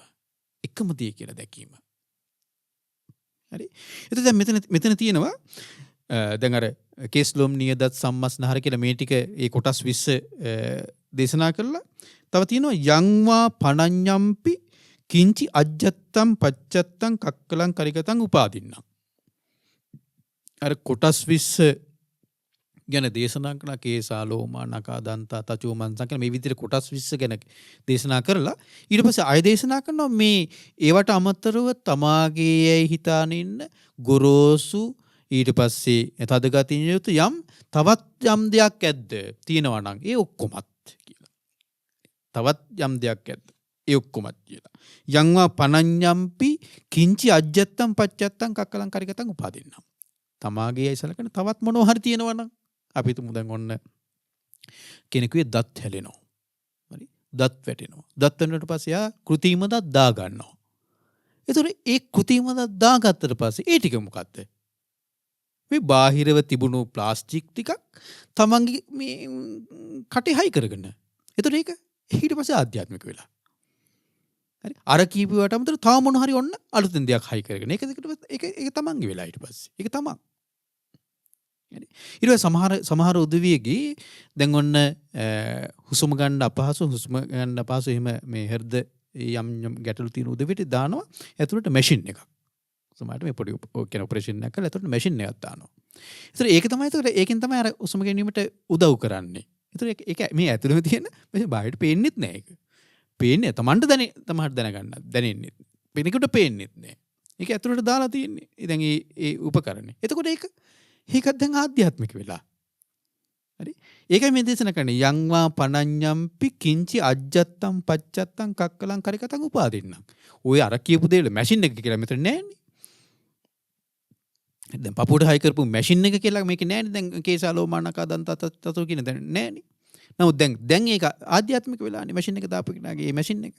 එකම දේ කියලා දැකීම. හරි? ඒතර දැන් මෙතන තියෙනවා දැන් අර කේස්ලොම් නියදත් සම්මස්නහර කියලා මේ ටික ඒ කොටස් 20 දේශනා කළා. තව තියෙනවා යංවා පණඤ්ඤම්පි කිංචි අජ්ජත්තම් පච්චත්තම් කක්කලං කරිකතං උපාදින්නම්. අර කොටස් 20 ගැන දේශනා කරන කේසා ලෝමා නකා දන්තා තචෝ මන්සං කියලා මේ විදිහට කොටස් 20 ගැන දේශනා කරලා ඊට පස්සේ ආය දේශනා කරනවා මේ ඒවට අමතරව තමාගේ හිතාන ඉන්න ගොරෝසු ඊට පස්සේ තදගතිය යුතු තවත් යම් දෙයක් ඇද්ද තියෙනවා නම් ඒ ඔක්කොමත් කියලා. තවත් යම් දෙයක් ඇද්ද ඒ ඔක්කොමත් කියලා. යංවා පණඤ්ඤම්පි කිංචි අජ්ජත්තම් පච්චත්තම් කක්කලං කරිකතං උපාදින්නම්. තමාගේ ඇයිසලකන තවත් මොනවා හරි තියෙනවා නම් අපි තුමු දැන් ඔන්න කෙනෙකුගේ දත් හැලෙනවා. හරි? දත් වැටෙනවා. දත් වෙනුවට පස්සේ ආ කෘතිම දත් දා ගන්නවා. ඒතර ඒ කෘතිම දත් දාගත්තට පස්සේ ඒ ටික මොකද්ද? මේ බාහිරව තිබුණු ප්ලාස්ටික් ටිකක් තමන්ගේ මේ කටේ හයි කරගෙන. ඒතර ඒක ඊට පස්සේ ආධ්‍යාත්මික වෙලා. හරි? අර කීපුවට අමතරව තව මොන හරි ඔන්න අලුතෙන් දෙයක් හයි කරගෙන. ඒක තමන්ගේ වෙලා ඊට පස්සේ. ඒක තමන්. හරි? ඊට පස්සේ සමහර උදවියගේ දැන් ඔන්න හුස්ම ගන්න අපහසු එහෙම මේ හෘද යම් ගැටලු තියෙන උදවියට දානවා ඇතුළට මැෂින් එකක්. සමහරට මේ පොඩි කියන ඔපරේෂන් එකක් කරලා ඇතුළට මැෂින් එකක් දානවා. ඒතර ඒක තමයි ඒකෙන් තමයි අර හුස්ම ගැනීමට උදව් කරන්නේ. ඒතර ඒක මේ ඇතුළෙම තියෙන මේ බාහිරට පේන්නෙත් නෑ ඒක. පේන්නේ තමන්ට තමන්ට දැනගන්න දැනෙන්නේ. වෙනකොට පේන්නෙත් නෑ. ඒක ඇතුළට දාලා තියෙන්නේ. දැන් ඒ උපකරණේ. එතකොට ඒකත් දැන් ආධ්‍යාත්මික වෙලා. හරි? ඒකයි මේ දේශනා කරන්නේ යංවා පණඤ්ඤම්පි කිංචි අජ්ජත්තම් පච්චත්තම් කක්කලං කරිකතං උපාදින්නම්. ඔය අර කියපු දේවල් මැෂින් එක කියලා මෙතන නෑනේ. දැන් පපුවට හයි කරපු මැෂින් එක කියලා මේක නෑනේ. දැන් කේසා ලෝමා නකා දන්තා තතෝ කියන දැන් නෑනේ. නමුත් දැන් ඒක ආධ්‍යාත්මික වෙලානේ මැෂින් එක දාපු කෙනාගේ මේ මැෂින් එක.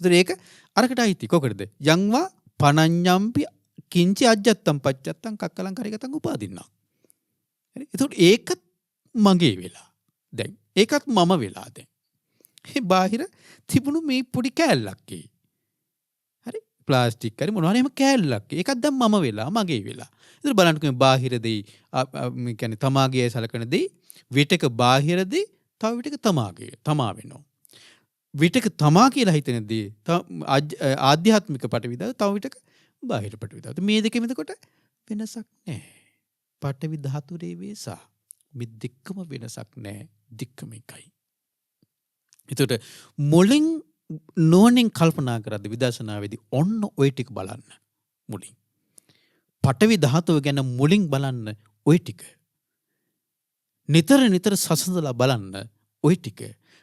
ඒතර ඒක අරකට අයිති කොකටද? යංවා පණඤ්ඤම්පි කිංචි අජ්ජත්තම් පච්චත්තම් කක්කලං කරිකතං උපාදින්නම්. හරි? ඒතකොට ඒකත් මගේ වෙලා. දැන් ඒකත් මම වෙලා දැන්. මේ බාහිර තිබුණු මේ පොඩි කෑල්ලක් ඒ. හරි? ප්ලාස්ටික් හරි මොනවා හරි එහෙම කෑල්ලක්. ඒකත් දැන් මම වෙලා මගේ වෙලා. ඒතර බලන්නකෝ මේ බාහිර දෙයි මේ කියන්නේ තමාගේ සලකන දෙයි විටක බාහිර දෙයි තව විටක තමා වෙනවා. විටක තමා කියලා හිතන දේ ආධ්‍යාත්මික පටවිද තව විටක බාහිර පටවිද. මේ දෙකෙම එතකොට වෙනසක් නැහැ. පටවි ධාතුරේ වේසා මේ දෙකම වෙනසක් නැහැ. දෙකම එකයි. එතකොට මොලින් නෝනෙන් කල්පනා කරද්දී විදර්ශනාවේදී ඔන්න ওই ටික බලන්න මුලින්. පටවි ධාතුව ගැන මුලින් බලන්න ওই ටික. නිතර සසඳලා බලන්න ওই ටික.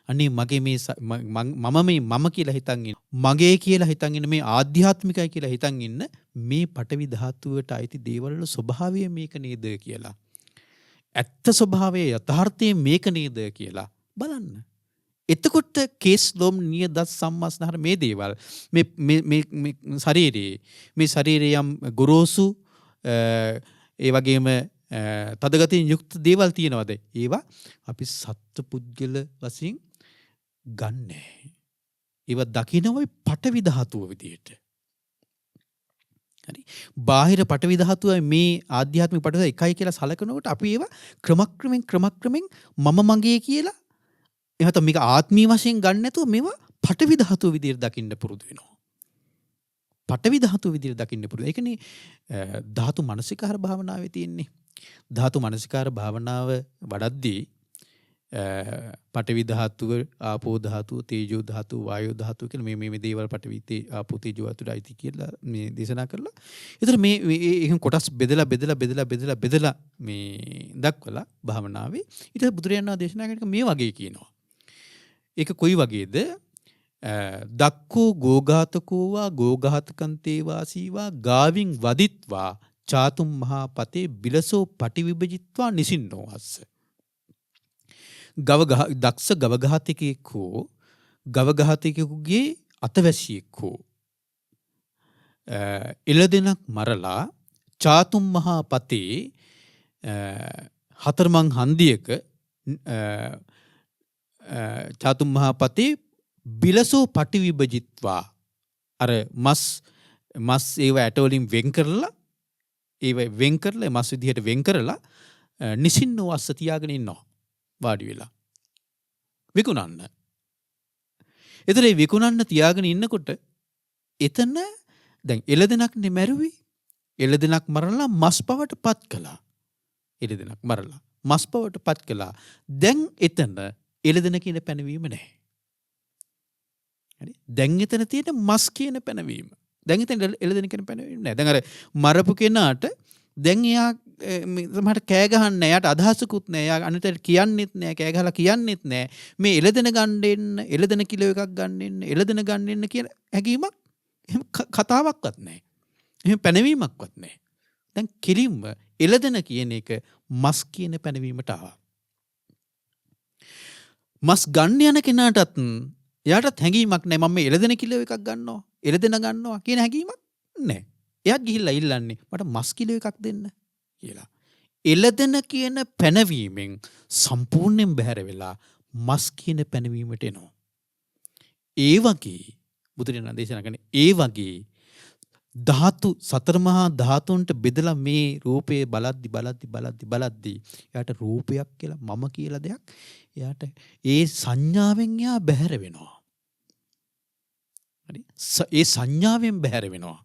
අනේ මගේ මේ මම කියලා හිතන් ඉන්න මගේ කියලා හිතන් ඉන්න මේ ආධ්‍යාත්මිකයි කියලා හිතන් ඉන්න මේ පටවි ධාතුවට අයිති දේවල් වල ස්වභාවය මේක නේද කියලා. ඇත්ත ස්වභාවය යථාර්ථය මේක නේද කියලා බලන්න. එතකොට කේස්ලොම් නියදත් සම්මස්නහර මේ දේවල් මේ ශරීරයේ යම් ගොරෝසු ඒ වගේම තදගතියෙන් යුක්ත දේවල් තියෙනවද? ඒවා අපි සත්ත්ව පුද්ගල වශයෙන් ගන්නෑ. ඒවා දකිනවා පටවි ධාතුව විදියට. හරි. බාහිර පටවි ධාතුවයි මේ ආධ්‍යාත්මික පටවි එකයි කියලා සලකනකොට අපි ඒවා ක්‍රමක්‍රමෙන් මම මගේ කියලා එහෙනම් මේක ආත්මීය වශයෙන් ගන්න නැතුව මේවා පටවි ධාතුව විදියට දකින්න පුරුදු වෙනවා. පටවි ධාතුව විදියට දකින්න පුරුදු. ඒකනේ ධාතු මනසිකාර භාවනාවේ තියෙන්නේ. ධාතු මනසිකාර භාවනාව වඩද්දී පටවි ධාතුව, ආපෝ ධාතුව, තේජෝ ධාතුව, වායෝ ධාතුව කියලා මේ දේවල් පටවි ආපෝ තේජෝ ධාතුවට අයිති කියලා මේ දේශනා කරලා. ඒතර මේ කොටස් බෙදලා මේ දක්වලා භාවනාවේ ඊට බුදුරජාණන් වහන්සේ දේශනා කරන මේ වගේ කියනවා. ඒක කොයි වගේද? දක්ඛෝ ගෝඝාතකෝවා ගෝඝාතකන්තේ වාසීවා ගාවින් වදිත්වා චාතුම් මහා පතේ බිලසෝ පටිවිභජිත්වා නිසින්නෝ අස්ස. දක්ෂ ගවඝාතකයෙක් හෝ ගවඝාතකයෙකුගේ අතවැසියෙක් හෝ එළදෙනක් මරලා චාතුම් මහා පතේ හතරමං හන්දියක චාතුම් මහා පතේ බිලසෝ පටිවිභජිත්වා අර මස් ඒව ඇටවලින් වෙන් කරලා මස් විදිහට වෙන් කරලා නිසින්නෝ අස්ස තියාගෙන ඉන්නවා වාඩි වෙලා විකුණන්න. එතන මේ විකුණන්න තියාගෙන ඉන්නකොට එතන දැන් එළදෙනක් නේ මැරුවේ. එළදෙනක් මරලා මස් බවට පත් කළා. එළදෙනක් මරලා මස් බවට පත් කළා. දැන් එතන එළදෙන කියන පැනවීම නැහැ. හරි. දැන් එතන තියෙන මස් කියන පැනවීම. දැන් එතන එළදෙන කියන පැනවීම නැහැ. දැන් අර මරපු කෙනාට දැන් එයා සමහරට කෑ ගහන්නේ නැහැ. එයාට අදහසකුත් නැහැ. එයා අනිතට කියන්නෙත් නැහැ. කෑ ගහලා කියන්නෙත් නැහැ. මේ එළදෙන ගන්න එන්න, එළදෙන කිලෝ එකක් ගන්න එන්න, එළදෙන ගන්න එන්න කියලා හැඟීමක් එහෙම කතාවක්වත් නැහැ. එහෙම පැනවීමක්වත් නැහැ. දැන් කෙලින්ම එළදෙන කියන එක මස් කියන පැනවීමට ආවා. මස් ගන්න යන කෙනාටත් එයාටත් හැඟීමක් නැහැ. මම මේ එළදෙන කිලෝ එකක් ගන්නවා, එළදෙන ගන්නවා කියන හැඟීමක් නැහැ. එයාත් ගිහිල්ලා ඉල්ලන්නේ මට මස් කිලෝ එකක් දෙන්න කියලා. එළදෙන කියන පැනවීමෙන් සම්පූර්ණයෙන් බැහැර වෙලා මස් කියන පැනවීමට එනවා. ඒ වගේ බුදුරජාණන් දේශනා කරන්නේ ඒ වගේ ධාතු සතර මහා ධාතුන්ට බෙදලා මේ රූපේ බලද්දි එයාට රූපයක් කියලා මම කියලා දෙයක් එයාට ඒ සංඥාවෙන් එයා බැහැර වෙනවා. හරි? ඒ සංඥාවෙන් බැහැර වෙනවා.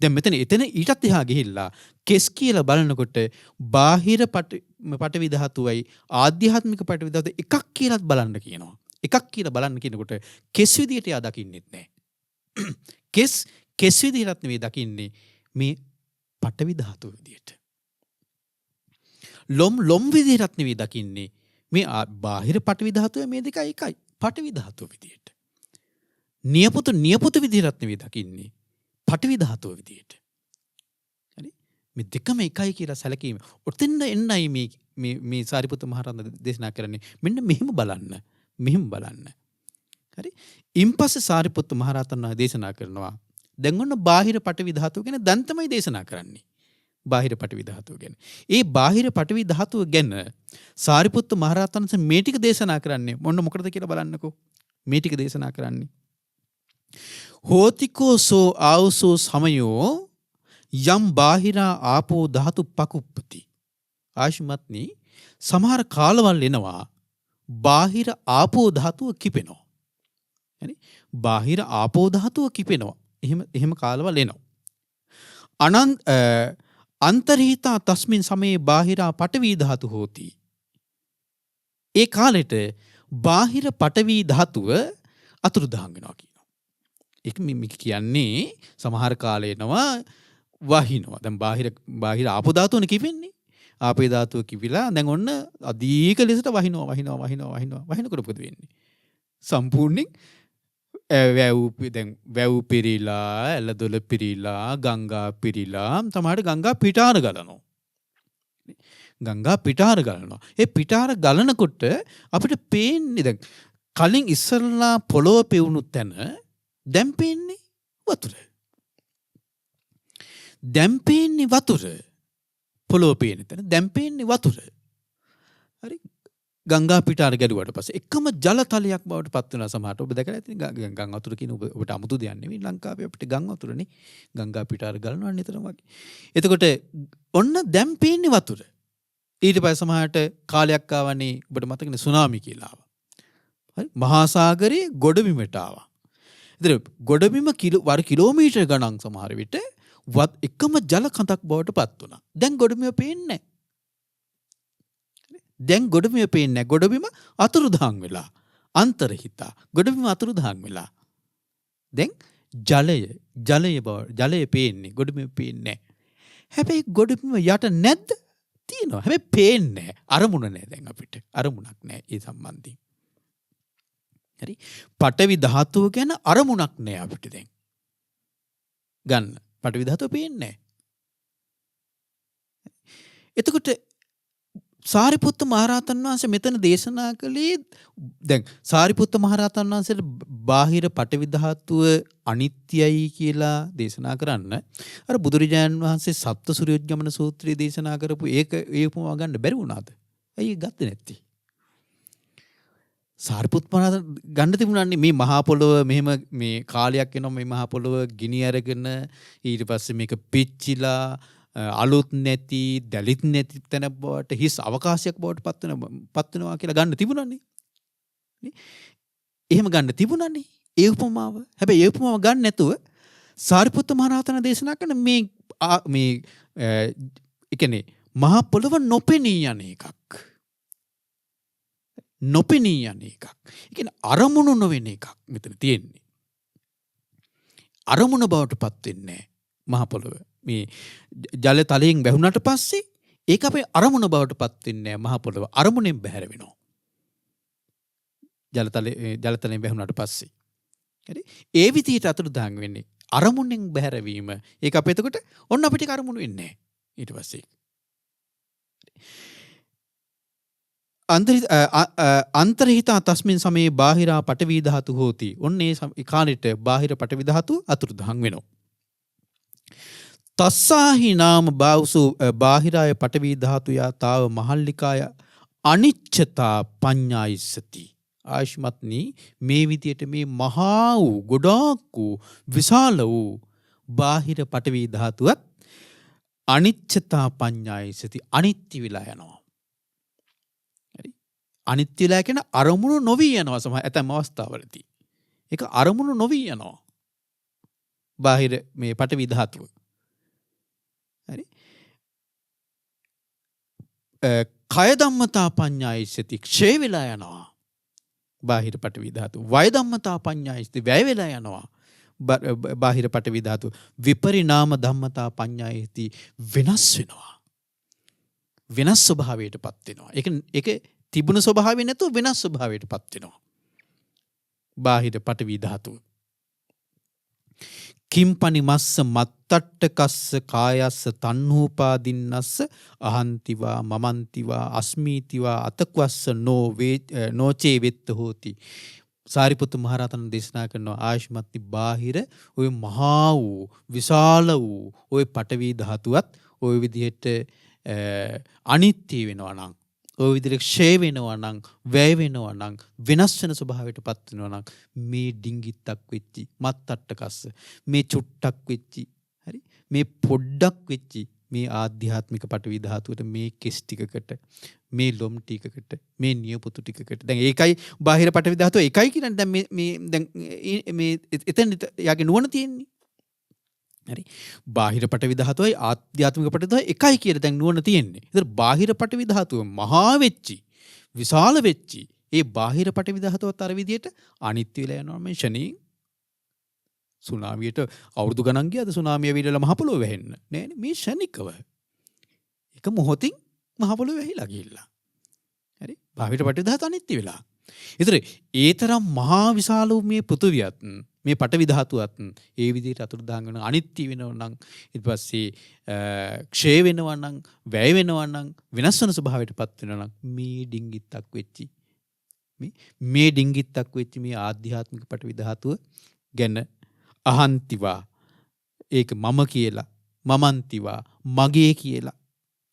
දැන් මෙතන ඊටත් එහා ගිහිල්ලා කෙස් කියලා බලනකොට බාහිර පටවි ධාතුවයි ආධ්‍යාත්මික පටවි ධාතුව එකක් කියලාත් බලන්න කියනවා. එකක් කියලා බලන්න කියනකොට කෙස් විදියට එයා දකින්නෙත් නැහැ. කෙස් විදිහට නෙවෙයි දකින්නේ මේ පටවි ධාතුව විදියට. ලොම් විදිහට නෙවෙයි දකින්නේ මේ බාහිර පටවි ධාතුව මේ දෙක එකයි පටවි ධාතුව විදියට. නියපොතු විදිහට නෙවෙයි දකින්නේ පටවි ධාතුව විදියට. හරි? මේ දෙකම එකයි කියලා සැලකීම. ඔතෙන්ද එන්නයි මේ සාරිපුත්ත මහ රහතන් දේශනා කරන්නේ. මෙන්න මෙහෙම බලන්න. හරි? ඉන්පස්සේ සාරිපුත්ත මහ රහතන් දේශනා කරනවා දැන් ඔන්න බාහිර පටවි ධාතුව ගැන දැන් තමයි දේශනා කරන්නේ. බාහිර පටවි ධාතුව ගැන. ඒ බාහිර පටවි ධාතුව ගැන සාරිපුත්ත මහ රහතන් මේ ටික දේශනා කරන්නේ මොන්න මොකටද කියලා බලන්නකෝ. මේ ටික දේශනා කරන්නේ. හෝතිකෝ සෝ ආවසෝ සමයෝ යම් බාහිරා ආපෝ ධාතු පකුප්පති. ආශිමත්නි සමහර කාලවල් එනවා බාහිර ආපෝ ධාතුව කිපෙනවා. හරි? බාහිර ආපෝ ධාතුව කිපෙනවා. එහෙම කාලවල එනවා. අන්තර්හිතා තස්මින් සමයේ බාහිරා පටවි ධාතු හෝති. ඒ කාලෙට බාහිර පටවි ධාතුව අතුරුදහන් වෙනවා කියනවා. ඒක මේ කියන්නේ සමහර කාලේ එනවා වහිනවා. දැන් බාහිර ආපෝ ධාතුවනේ කිපෙන්නේ. ආපේ ධාතුව කිපිලා දැන් ඔන්න අධික ලෙසට වහිනකොට මොකද වෙන්නේ? සම්පූර්ණයෙන් වැව් පිරීලා, ඇලදොල පිරීලා, ගංගා පිරීලා, තමයි ගංගා පිටාර ගලනවා. ඒ පිටාර ගලනකොට අපිට පේන්නේ දැන් කලින් ඉස්සරලා පොළොව පෙවුණු තැන දැන් පේන්නේ වතුර. පොළොව පේන තැන. දැන් පේන්නේ වතුර. හරි. ගංගා පිටාර ගැලුවට පස්සේ එකම ජල තලයක් බවට පත් වෙනවා සමහරට. ඔබ දැකලා ඇතිනේ ගංගා වතුර කියන ඔබට අමුතු දෙයක් නෙවෙයි. ලංකාවේ අපිට ගංගා වතුරනේ. ගංගා පිටාර ගලනවා නිතරම වගේ. එතකොට ඔන්න දැන් පේන්නේ වතුර. ඊට පස්සේ සමහරට කාලයක් ආවනේ ඔබට මතකනේ සුනාමි කියලා ආවා. හරි. මහා සාගරයේ ගොඩබිමට ආවා. ඉතින් ගොඩබිම කිලෝමීටර් ගණන් සමහර විට එකම ජල කඳක් බවට පත් වුණා. දැන් ගොඩබිම පේන්නේ දැන් ගොඩබිම පේන්නේ ගොඩබිම අතුරුදහන් වෙලා. අන්තර්හිතා. ගොඩබිම අතුරුදහන් වෙලා. දැන් ජලය පේන්නේ. ගොඩබිම පේන්නේ. හැබැයි ගොඩබිම යට නැද්ද? තියෙනවා. හැබැයි පේන්නේ අරමුණ නැහැ දැන් අපිට. අරමුණක් නැහැ ඒ සම්බන්ධයෙන්. හරි. පඨවි ධාතුව ගැන අරමුණක් නැහැ අපිට දැන්. ගන්න. පඨවි ධාතුව පේන්නේ නැහැ. එතකොට සාරිපුත්ත මහරහතන් වහන්සේ මෙතන දේශනා කළේ දැන් සාරිපුත්ත මහරහතන් වහන්සේට බාහිර පඨවි ධාතුව අනිත්‍යයි කියලා දේශනා කරන්න අර බුදුරජාණන් වහන්සේ සප්ත සූර්යෝද්ගමන සූත්‍රයේ දේශනා කරපු ඒ උපමාව ගන්න බැරි වුණාද? ඇයි ගත්තේ නැත්තේ? සාරිපුත්ත මහරහතන් ගන්න තිබුණානේ මේ මහා පොළොව මෙහෙම මේ කාලයක් එනවා මේ මහා පොළොව ගිනි අරගෙන ඊට පස්සේ මේක පිච්චිලා අලුත් නැති දැලිත් නැති තැන බවට හිස් අවකාශයක් බවට පත් වෙනවා කියලා ගන්න තිබුණානේ. එහෙම ගන්න තිබුණානේ ඒ උපමාව. හැබැයි ඒ උපමාව ගන්න නැතුව සාරිපුත්ත මහරහතන් දේශනා කරන මේ ඒ කියන්නේ මහා පොළොව නොපෙනී යන එකක්. නොපෙනී යන එකක්. ඒ කියන්නේ අරමුණු නොවන එකක් මෙතන තියෙන්නේ. අරමුණ බවට පත් වෙන්නේ මහා පොළොව. මේ ජල තලයෙන් වැහුණාට පස්සේ ඒක අපේ අරමුණ බවට පත් වෙන්නේ මහා පොළොව. අරමුණෙන් බැහැර වෙනවා. ජල තලයෙන් වැහුණාට පස්සේ. හරි. ඒ විදිහට අතුරුදහන් වෙන්නේ. අරමුණෙන් බැහැර වීම. ඒක අපේ එතකොට ඔන්න අපිට අරමුණු වෙන්නේ නැහැ. ඊට පස්සේ. අන්තර්හිතා තස්මින් සමයේ බාහිරා පඨවි ධාතු හෝති. ඔන්නේ කාලෙට බාහිර පඨවි ධාතු අතුරුදහන් වෙනවා. තස්සාහි නාම බාවුසු බාහිරාය පඨවි ධාතුයා තාව මහල්ලිකාය අනිච්චතා පඤ්ඤායිසති. ආයුෂ්මත්නි මේ විදියට මේ මහා වූ ගොඩාක් වූ විශාල වූ බාහිර පඨවි ධාතුවත් අනිච්චතා පඤ්ඤායිසති අනිත්‍ය විලා යනවා. අනිත්‍ය වෙලා කියන අරමුණු නොවි යනවා සමහර ඇතැම් අවස්ථාවලදී. ඒක අරමුණු නොවි යනවා. බාහිර මේ පඨවි ධාතුව. හරි. කය ධම්මතා පඤ්ඤායිසති ක්ෂය වෙලා යනවා. බාහිර පඨවි ධාතුව. වය ධම්මතා පඤ්ඤායිසති වැය වෙලා යනවා. බාහිර පඨවි ධාතුව. විපරිණාම ධම්මතා පඤ්ඤායිසති වෙනස් වෙනවා. වෙනස් ස්වභාවයටපත් වෙනවා. ඒක තිබුණු ස්වභාවය නැතුව වෙනස් ස්වභාවයට පත් වෙනවා. බාහිර පඨවි ධාතුව. කිම්පනි මස්ස මත්තට්ඨකස්ස කායස්ස තණ්හෝපාදින්නස්ස අහන්තිවා මමන්තිවා අස්මීතිවා අතක්වස්ස නොචේ වෙත්ත හෝති. සාරිපුත්තු මහරහතන් දේශනා කරනවා ආයුෂ්මත්ති බාහිර ওই මහා වූ විශාල වූ ওই පඨවි ධාතුවත් ওই විදිහට අනිත්‍ය වෙනවා නම් ඔය විදිහට ක්ෂය වෙනවා නම් වැය වෙනවා නම් වෙනස් වෙන ස්වභාවයට පත් වෙනවා නම් මේ ඩිංගිත්තක් වෙච්චි මත්තට්ටකස්ස මේ චුට්ටක් වෙච්චි හරි මේ පොඩ්ඩක් වෙච්චි මේ ආධ්‍යාත්මික පඨවි ධාතුවට මේ කෙස් ටිකකට මේ ලොම් ටිකකට මේ නියපොතු ටිකකට දැන් ඒකයි බාහිර පඨවි ධාතුව එකයි කියන්නේ දැන් මේ දැන් මේ එතන යාගේ නුවණ තියෙන්නේ හරි බාහිර පඨවි ධාතුවයි ආධ්‍යාත්මික පඨවි ධාතුවයි එකයි කියලා දැන් නුවණ තියෙන්නේ. ඒතර බාහිර පඨවි ධාතුව මහා වෙච්චි විශාල වෙච්චි ඒ බාහිර පඨවි ධාතුවත් අර විදියට අනිත්‍ය වෙලා යනවා මේ ෂණී සුනාමියට අවුරුදු ගණන් ගියාද සුනාමිය විදලා මහ පොළොව වැහෙන්න නෑනේ මේ ෂණිකව. එක මොහොතින් මහ පොළොව වැහිලා ගිහිල්ලා. හරි බාහිර පඨවි ධාතුව අනිත්‍ය වෙලා. ඒතර ඒ තරම් මහා විශාල වූ මේ පෘථුවියත් මේ පඨවි ධාතුවත් ඒ විදිහට අතුරුදහන් වෙන අනිත්‍ය වෙනවා නම් ඊට පස්සේ ක්ෂය වෙනවා නම් වැය වෙනවා නම් වෙනස් වෙන ස්වභාවයටපත් වෙනවා නම් මේ ඩිංගිත්තක් වෙච්චි මේ ඩිංගිත්තක් වෙච්චි මේ ආධ්‍යාත්මික පඨවි ධාතුව ගැන අහන්තිවා ඒක මම කියලා මමන්තිවා මගේ කියලා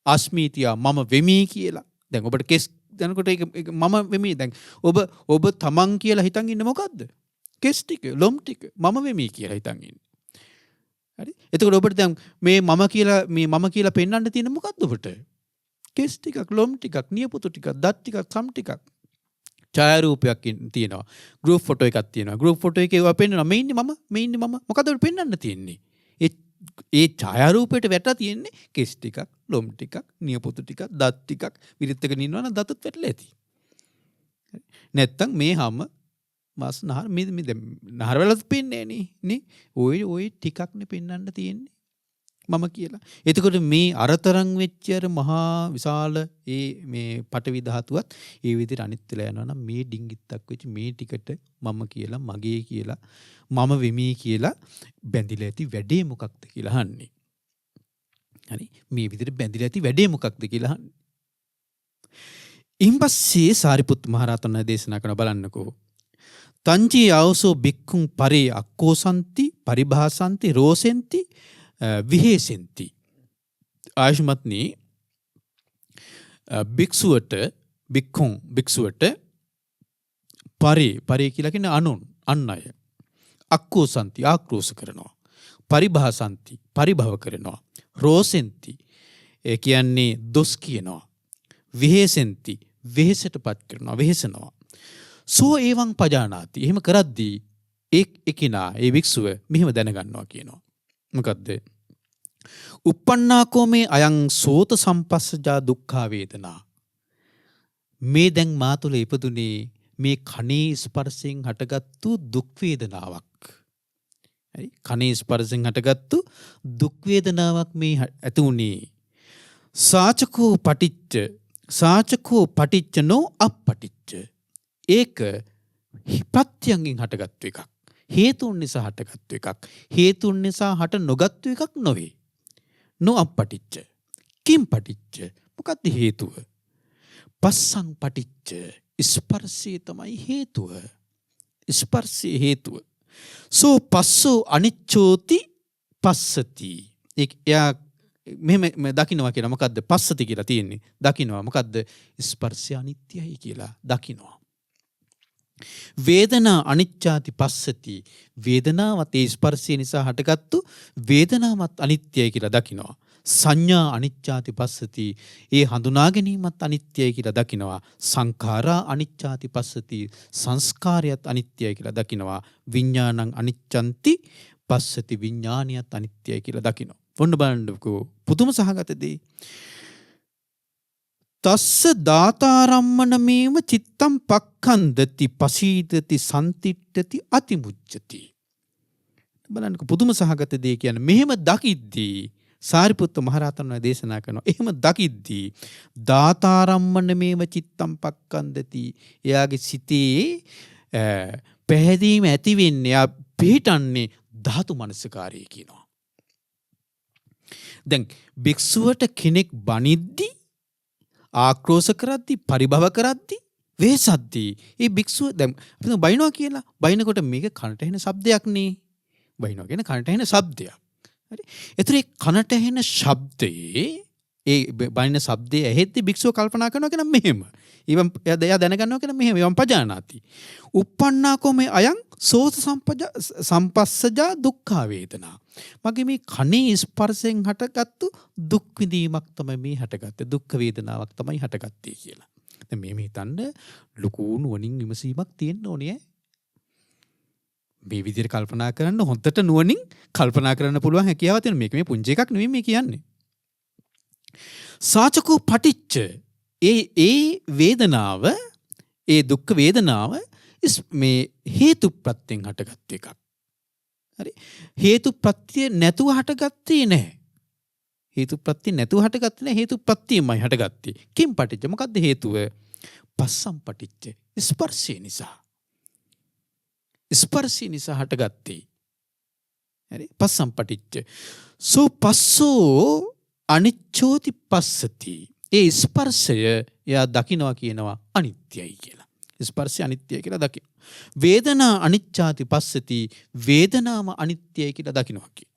අස්මීතියා මම වෙමි කියලා. දැන් ඔබට කෙස් දැනකොට ඒක මම වෙමි. දැන් ඔබ තමන් කියලා හිතන් ඉන්නේ මොකද්ද? කෙස් ටික, ලොම් ටික මම වෙමි කියලා හිතන් ඉන්නේ. හරි? එතකොට ඔබට දැන් මේ මම කියලා පෙන්වන්න තියෙන මොකද්ද ඔබට? කෙස් ටිකක්, ලොම් ටිකක්, නියපොතු ටිකක්, දත් ටිකක්, සම් ටිකක්. ඡායාරූපයක් තියෙනවා. ගෲප් ෆොටෝ එකක් තියෙනවා. ගෲප් ෆොටෝ එකේ ඒවා පෙන්වනවා. මේ ඉන්නේ මම. මොකද ඔබට පෙන්වන්න තියෙන්නේ? ඒ ඡායාරූපයට වැටලා තියෙන්නේ කෙස් ටිකක්, ලොම් ටිකක්, නියපොතු ටිකක්, දත් ටිකක්. විරිත් එක නින්නවා නම් දතත් වැටලා ඇති. නැත්තම් මේ හැම මාස් නහර මේ නහර වලත් පෙන්නේ නේ. ওই ටිකක්නේ පෙන්වන්න තියෙන්නේ මම කියලා. එතකොට මේ අරතරන් වෙච්ච අර මහා විශාල මේ පටවි ධාතුවත් ඒ විදිහට අනිත් වෙලා යනවා නම් මේ ඩිංගිත්තක් වෙච්ච මේ ටිකට මම කියලා, මගේ කියලා, මම වෙමි කියලා බැඳිලා ඇති වැඩේ මොකක්ද කියලා අහන්නේ. හරි? මේ විදිහට බැඳිලා ඇති වැඩේ මොකක්ද කියලා අහන්නේ. ඉන්පස්සේ සාරිපුත් මහ රහතන් වහන්සේ දේශනා කරන බලන්නකෝ. තංචී ආවසෝ බික්ඛුං පරේ අක්කෝසන්ති පරිභාසන්ති රෝසෙන්ති විහෙසෙන්ති. ආයුෂ්මත්නි භික්ෂුවට පරේ කියලා කියන්නේ අන් අය අක්කෝසන්ති ආක්‍රෝෂ කරනවා, පරිභාසන්ති පරිභව කරනවා, රෝසෙන්ති ඒ කියන්නේ දොස් කියනවා, විහෙසෙන්ති වෙහෙසටපත් කරනවා, වෙහෙසනවා. සෝ ඒවං පජානාති. එහෙම කරද්දී එකිනා ඒ භික්ෂුව මෙහෙම දැනගන්නවා කියනවා. මොකද්ද? uppannāko මේ අයං සෝත සම්පස්සජා දුක්ඛා වේදනා. මේ දැන් මා තුළ ඉපදුනේ මේ කනේ ස්පර්ශයෙන් හටගත්තු දුක් වේදනාවක්. හරි? කනේ ස්පර්ශයෙන් හටගත්තු දුක් වේදනාවක් මේ ඇති උනේ. සාචකෝ පටිච්චනෝ අප්පටිච්ච. ඒක ප්‍රත්‍යයෙන් හටගත්තු එකක්. හේතුන් නිසා හටගත්තු එකක්. හේතුන් නිසා හට නොගත්තු එකක් නොවේ. නොඅප්පටිච්ච. කිම් පටිච්ච. මොකක්ද හේතුව? පස්සං පටිච්ච. ස්පර්ශය තමයි හේතුව. ස්පර්ශය හේතුව. සෝ පස්සෝ අනිච්චෝති පස්සති. එයා මෙහෙම දකින්නවා කියලා. මොකද්ද පස්සති කියලා තියෙන්නේ? දකින්නවා. මොකද්ද? ස්පර්ශය අනිත්‍යයි කියලා දකින්නවා. වේදනා අනිච්චාති පස්සති. වේදනාවත් ඒ ස්පර්ශය නිසා හටගත්තු වේදනාවත් අනිත්‍යයි කියලා දකිනවා. සංඥා අනිච්චාති පස්සති. ඒ හඳුනා ගැනීමත් අනිත්‍යයි කියලා දකිනවා. සංඛාරා අනිච්චාති පස්සති. සංස්කාරයත් අනිත්‍යයි කියලා දකිනවා. විඥානං අනිච්ඡන්ති පස්සති. විඥානියත් අනිත්‍යයි කියලා දකිනවා. ඔන්න බලන්නකෝ පුදුම සහගතදී. තස්ස දාතාරම්මනමේව චිත්තම් පක්ඛන්දති පසීදති සම්තිට්ඨති අතිමුච්ඡති. බලන්නකෝ පුදුම සහගත දේ කියන්නේ මෙහෙම දකිද්දී සාරිපුත්ත මහ රහතන් වහන්සේ දේශනා කරනවා. එහෙම දකිද්දී දාතාරම්මනමේව චිත්තම් පක්ඛන්දති. එයාගේ සිතේ පැහැදීම ඇති වෙන්නේ, එයා පිහිටන්නේ ධාතු මනසකාරී කියනවා. දැන් භික්ෂුවට කෙනෙක් බනිද්දී, ආක්‍රෝෂ කරද්දී, පරිභව කරද්දී, වෙහසද්දී ඒ භික්ෂුව දැන් අපි බයිනවා කියලා. බයිනකොට මේක කනට ඇහෙන ශබ්දයක් නේ. බයිනවා කියන්නේ කනට ඇහෙන ශබ්දයක්. හරි. ඒතර ඒ කනට ඇහෙන ශබ්දයේ ඒ බයින ශබ්දයේ ඇහෙද්දී භික්ෂුව කල්පනා කරනවා කියන මෙහෙම. එයා දැනගන්නවා කියන මෙහෙම. එවම් පජානාති. uppannāko මේ අයං සෝත සම්පස්සජා දුක්ඛා වේදනා. මගේ මේ කනේ ස්පර්ශයෙන් හටගත්තු දුක් විඳීමක් තමයි මේ හටගත්තේ. දුක් වේදනාවක් තමයි හටගත්තේ කියලා. දැන් මේ හිතන්න ලুকু නුවණින් විමසීමක් තියෙන්න ඕනේ. මේ විදිහට කල්පනා කරන්න හොඳට නුවණින් කල්පනා කරන්න පුළුවන් හැකියාව තියෙන. මේක මේ පුංචි එකක් නෙවෙයි මේ කියන්නේ. සාචකෝ පටිච්ච. ඒ වේදනාව, ඒ දුක් වේදනාව මේ හේතු ප්‍රත්‍යයෙන් හටගත් එකක්. හරි. හේතු ප්‍රත්‍ය නැතුව හටගත්තේ නැහැ. හේතු ප්‍රත්‍ය නැතුව හටගත්තේ නැහැ. හේතු ප්‍රත්‍යයමයි හටගත්තේ. කිම් පටිච්ච. මොකද්ද හේතුව? පස්සම් පටිච්ච. ස්පර්ශය නිසා. ස්පර්ශය නිසා හටගත්තේ. හරි. පස්සම් පටිච්ච. සෝ පස්සෝ අනිච්චෝති පස්සති. ඒ ස්පර්ශය එයා දකින්නවා කියනවා අනිත්‍යයි කියලා. ස්පර්ශය අනිත්‍යයි කියලා දකින්න. වේදනා අනිච්චාති පස්සති. වේදනාම අනිත්‍යයි කියලා දකින්නවා කිය.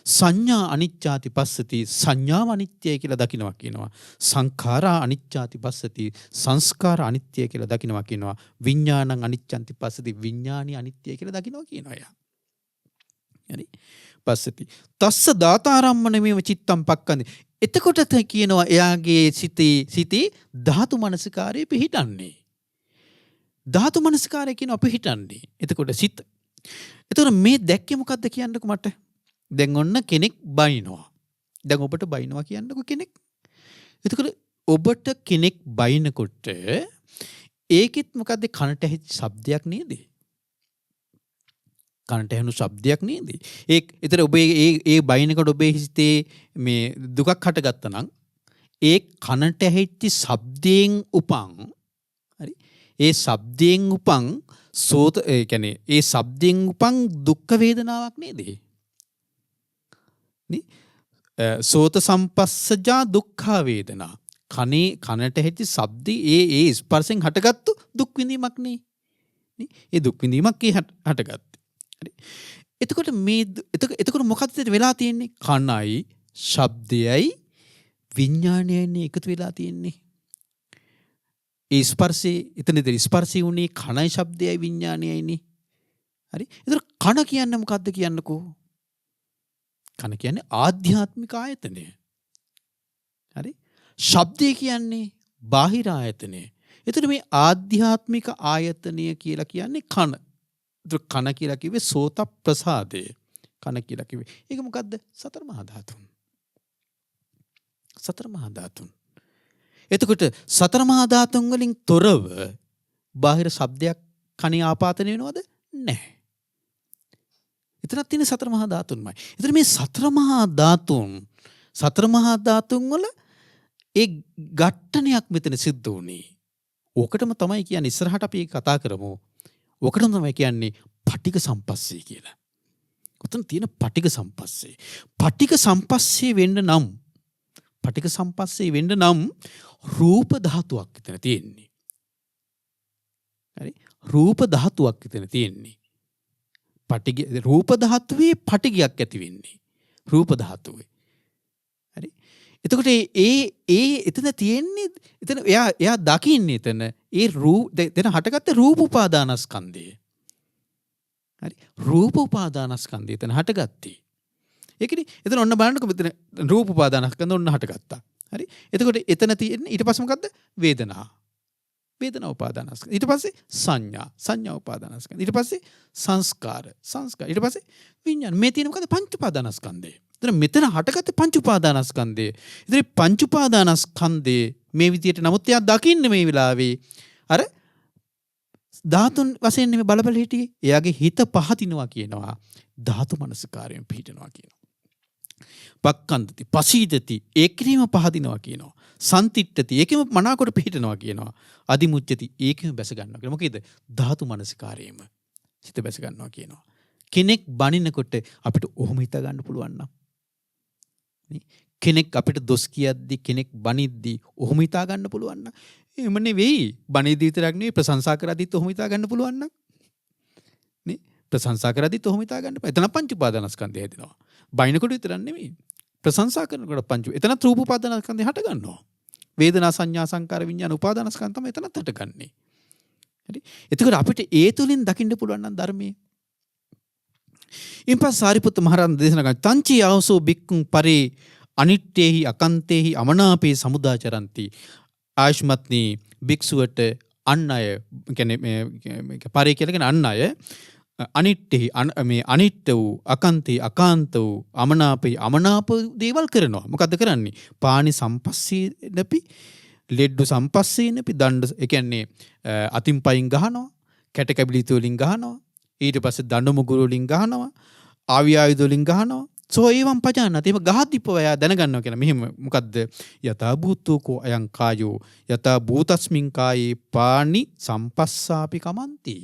සංඥා අනිච්චාති පස්සති සංඥාව අනිත්‍යයි කියලා දකිනවා කියනවා. සංඛාරා අනිච්චාති පස්සති සංස්කාර අනිත්‍යයි කියලා දකිනවා කියනවා. විඥානං අනිච්චන්ති පස්සති විඥානි අනිත්‍යයි කියලා දකිනවා කියනවා යා. හරි. පස්සති. තස්ස දාතාරම්මන මේව චිත්තම් පක්කන්ති. එතකොට කියනවා එයාගේ සිතේ ධාතු මනසිකාරයේ පිහිටන්නේ. ධාතු මනසිකාරය කියනවා පිහිටන්නේ. එතකොට සිත. එතකොට මේ දැක්කේ මොකද්ද කියන්නකෝ මට? දැන් ඔන්න කෙනෙක් බයිනවා. දැන් ඔබට බයිනවා කියන්නකෝ කෙනෙක්. එතකොට ඔබට කෙනෙක් බයිනකොට ඒකෙත් මොකද්ද කනට ඇහිච්ච ශබ්දයක් නේද? කනට ඇහෙන ශබ්දයක් නේද? ඒතර ඔබ ඒ බයිනකොට ඔබේ හිතේ මේ දුකක් හටගත්තා නම් ඒ කනට ඇහිච්ච ශබ්දයෙන් උපන් හරි ඒ ශබ්දයෙන් උපන් සෝත ඒ කියන්නේ ඒ ශබ්දයෙන් උපන් දුක් වේදනාවක් නේද? සෝත සම්පස්සජා දුක්ඛ වේදනා. කනට ඇහිච්ච ශබ්දේ ඒ ස්පර්ශයෙන් හටගත්තු දුක් විඳීමක් නේ. ඒ දුක් විඳීමක් හටගත්තේ. එතකොට මොකක්ද වෙලා තියෙන්නේ? කනයි ශබ්දයයි විඥානයයි එකතු වෙලා තියෙන්නේ. ඒ ස්පර්ශේ එතනදී ස්පර්ශي උනේ කනයි ශබ්දයයි විඥානයයිනේ. හරි. ඒතර කන කියන්නේ මොකද්ද කියන්නකෝ? කන කියන්නේ ආධ්‍යාත්මික ආයතනය. හරි. ශබ්දය කියන්නේ බාහිර ආයතනය. එතකොට මේ ආධ්‍යාත්මික ආයතනය කියලා කියන්නේ කන. කන කියලා කිව්වේ සෝත ප්‍රසාදය. කන කියලා කිව්වේ. ඒක මොකද්ද? සතර මහා ධාතුන්. සතර මහා ධාතුන්. එතකොට සතර මහා ධාතුන් වලින් තොරව බාහිර ශබ්දයක් කනේ ආපාතන වෙනවද? නැහැ. එතනත් තියෙන සතර මහා ධාතුන්මයි. එතන මේ සතර මහා ධාතුන් වල ඒ ඝට්ටනයක් මෙතන සිද්ධ වුණේ. ඕකටම තමයි කියන්නේ ඉස්සරහට අපි කතා කරමු. ඔකටම තමයි කියන්නේ පටිඝ සම්පස්සේ කියලා. ඔතන තියෙන පටිඝ සම්පස්සේ. පටිඝ සම්පස්සේ වෙන්න නම් රූප ධාතුවක් එතන තියෙන්නේ. හරි? රූප ධාතුවක් එතන තියෙන්නේ. රූප ධාතුවේ පටිඝයක් ඇති වෙන්නේ. රූප ධාතුවේ. හරි? එතකොට එතන තියෙන්නේ එතන එයා දකින්නේ එතන ඒ එතන හටගත්ත රූප උපාදානස්කන්ධය. හරි? රූප උපාදානස්කන්ධය එතන හටගත්තේ. ඒකනේ එතන ඔන්න බලන්නකො මෙතන රූප උපාදානස්කන්ධ ඔන්න හටගත්තා. හරි? එතකොට එතන තියෙන්නේ ඊට පස්සේ මොකද්ද? වේදනා. වේදනා උපාදානස්කන්ධ. ඊට පස්සේ සංඥා උපාදානස්කන්ධ. ඊට පස්සේ සංස්කාර. ඊට පස්සේ විඥාන. මේ තියෙන මොකද්ද? පංච උපාදානස්කන්ධය. මෙතන හටගත්ත පංච උපාදානස්කන්ධය. ඉතින් පංච උපාදානස්කන්ධය මේ විදියට නමුත් එයා දකින්නේ මේ වෙලාවේ අර ධාතුන් වශයෙන් නෙමෙයි බලබල හිටියේ. එයාගේ හිත පහදිනවා කියනවා. ධාතු මනසකාරයෙන් පිහිටනවා කියනවා. පක්කන්දති පසීදති ඒකෙම පහදිනවා කියනවා. සන්තිට්ඨති ඒකෙම මනාකොට පිහිටනවා කියනවා. අදිමුච්චති ඒකෙම බැස ගන්නවා කියනවා. මොකේද? ධාතු මනසකාරයෙම හිත බැස ගන්නවා කියනවා. කෙනෙක් බනිනකොට අපිට ඔහොම හිතා ගන්න පුළුවන් නම් කෙනෙක් අපිට දොස් කියද්දි කෙනෙක් බනිද්දි ඔහොම හිතා ගන්න පුළුවන් නම් එහෙම නෙවෙයි. බනිද්දි විතරක් නෙවෙයි ප්‍රශංසා කරද්දිත් ඔහොම හිතා ගන්න පුළුවන් නම් නේ ප්‍රශංසා කරද්දිත් ඔහොම හිතා ගන්න බෑ. එතන පංච උපාදානස්කන්ධය හැදෙනවා. බනිනකොට විතරක් නෙවෙයි ප්‍රශංසා කරනකොට පංච එතනත් රූප උපාදානස්කන්ධය හට ගන්නවා. වේදනා සංඥා සංකාර විඥාන උපාදානස්කන්ධ තමයි එතනත් හටගන්නේ. හරි? එතකොට අපිට ඒ තුලින් දකින්න පුළුවන් නම් ධර්මයේ ඉන්පස් සාරිපුත්ත මහරහතන් දේශනා කරන තංචි ආවසෝ බික්කුම් පරේ අනිට්ඨේහි අකන්තේහි අමනාපේ සමුදාචරಂತಿ ආයුෂ්මත්නි භික්ෂුවට අන් අය කියන්නේ පරේ කියලා කියන අන් අය අනිට්ඨේහි මේ අනිට්ඨ වූ අකන්තේ අකාන්ත වූ අමනාප දේවල් කරනවා. මොකද්ද කරන්නේ? පානි සම්පස්සේනපි ලෙඩ්ඩු සම්පස්සේනපි දණ්ඩ ඒ කියන්නේ අතින් පයින් ගහනවා කැට කැබිලිතු වලින් ගහනවා ඊට පස්සේ දඬු මුගුරු වලින් ගහනවා ආවි ආයුධ වලින් ගහනවා සෝ ඒවම් පජානත් ඒව ගහද්දිපව දැනගන්නවා කියලා මෙහෙම මොකද්ද යතා භූතෝ කෝ අයං කායෝ යතා භූතස්මින් කායේ පානි සම්පස්සාපි කමන්ති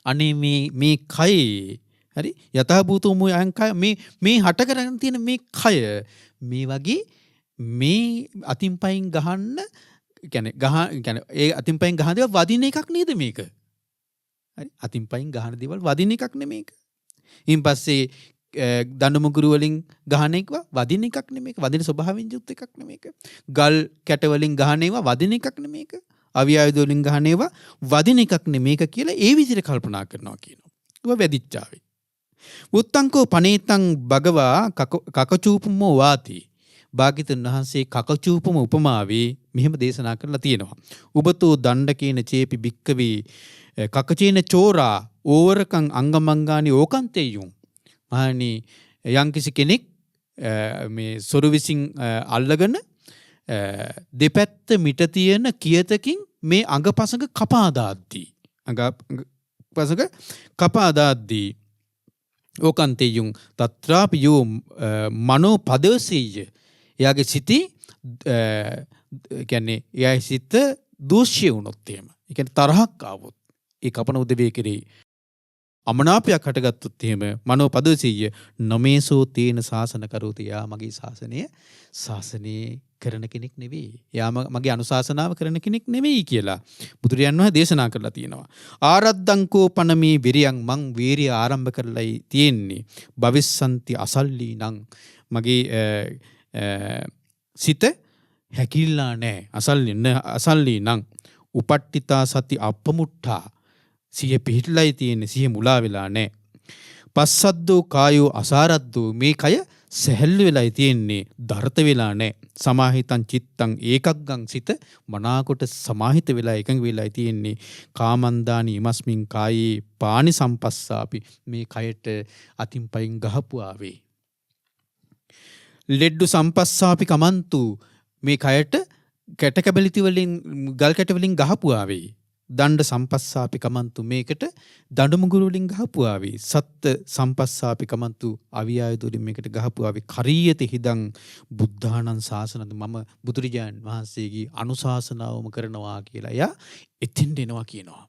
අනේ මේ කයේ හරි යතා භූතෝ මොය අයං කාය මේ හට කරගෙන තියෙන මේ කය මේ වගේ මේ අතින් පයින් ගහන්න කියන්නේ ඒ අතින් පයින් ගහන දේවල් වදින එකක් නේද මේක? හරි අතින් පයින් ගහන දේවල් වදින එකක් නෙමේක. ඊන් පස්සේ දඬුමුගුරු වලින් ගහන එකවා වදින එකක් නෙමේක. වදින ස්වභාවයෙන් යුක්ත එකක් නෙමේක. ගල් කැට වලින් ගහන ඒවා වදින එකක් නෙමේක. අවි ආයුධ වලින් ගහන ඒවා වදින එකක් නෙමේක කියලා ඒ විදිහට කල්පනා කරනවා කියනවා. ඒවා වැදිච්චාවේ. උත්තංකෝ පනේතං භගවා කකචූපමෝ වාති. භාග්‍යවතුන් වහන්සේ කකචූපම උපමාවේ මෙහෙම දේශනා කරලා තියෙනවා. උබතෝ දණ්ඩකේන චේපි භික්කවේ කකචේන චෝරා ඕවරකං අංගමංගානි ඕකන්තේයුම්. මහණනි යම්කිසි කෙනෙක් මේ සොරු විසින් අල්ලගෙන දෙපැත්ත මිට තියෙන කියතකින් මේ අඟපසඟ කපා දාද්දී අඟපසඟ කපා දාද්දී ඕකන්තේයුම් තත්‍රාපි යෝ මනෝ පදවසීය. එයාගේ සිටි කියන්නේ එයාගේ සිත දූෂ්‍ය වුණොත් එහෙම. ඒ කියන්නේ තරහක් ආවොත් ඒ කපන උදවිය කෙරෙහි අමනාපයක් හටගත්තොත් එහෙම මනෝ පදවසීය නමේසෝ තේන ශාසන කරෝති. යා මගේ ශාසනයේ කරන කෙනෙක් නෙවෙයි. යා මගේ අනුශාසනාව කරන කෙනෙක් නෙවෙයි කියලා බුදුරජාණන් වහන්සේ දේශනා කරලා තියෙනවා. ආරද්දංකෝ පනමේ විරියං මං වීරිය ආරම්භ කරලායි තියෙන්නේ. භවිස්සන්ති අසල්ලී නං මගේ සිත හැකිල්ලා නැහැ. අසල්ලී නං උපට්ඨිතා සති අපමුට්ඨා සිය පිහිටලයි තියෙන්නේ. සිය මුලා වෙලා නැහැ. පස්සද්දෝ කායෝ අසාරද්දෝ මේ කය සැහැල්ලු වෙලයි තියෙන්නේ. දරත වෙලා නැහැ. සමාහිතං චිත්තං ඒකග්ගං සිත මනාකොට සමාහිත වෙලා එකඟ වෙලා තියෙන්නේ. කාමන්දානි ඉමස්මින් කායේ පානි සම්පස්සාපි මේ කයට අතින් පයින් ගහපුවාවේ. ලෙඩ්ඩු සම්පස්සාපි කමන්තු මේ කයට කැට කැබලිති වලින් ගල් කැට වලින් ගහපුවාවේ. දණ්ඩ සම්පස්සාපි කමන්තු මේකට දඬුමුගුරු වලින් ගහපුවාවේ. සත්ත්‍ය සම්පස්සාපි කමන්තු අවි ආයුධ වලින් මේකට ගහපුවාවේ. කරීයති හිදං බුද්ධානං ශාසනද මම බුදුරජාණන් වහන්සේගේ අනුශාසනාවම කරනවා කියලා. එයා එතෙන්ට එනවා කියනවා.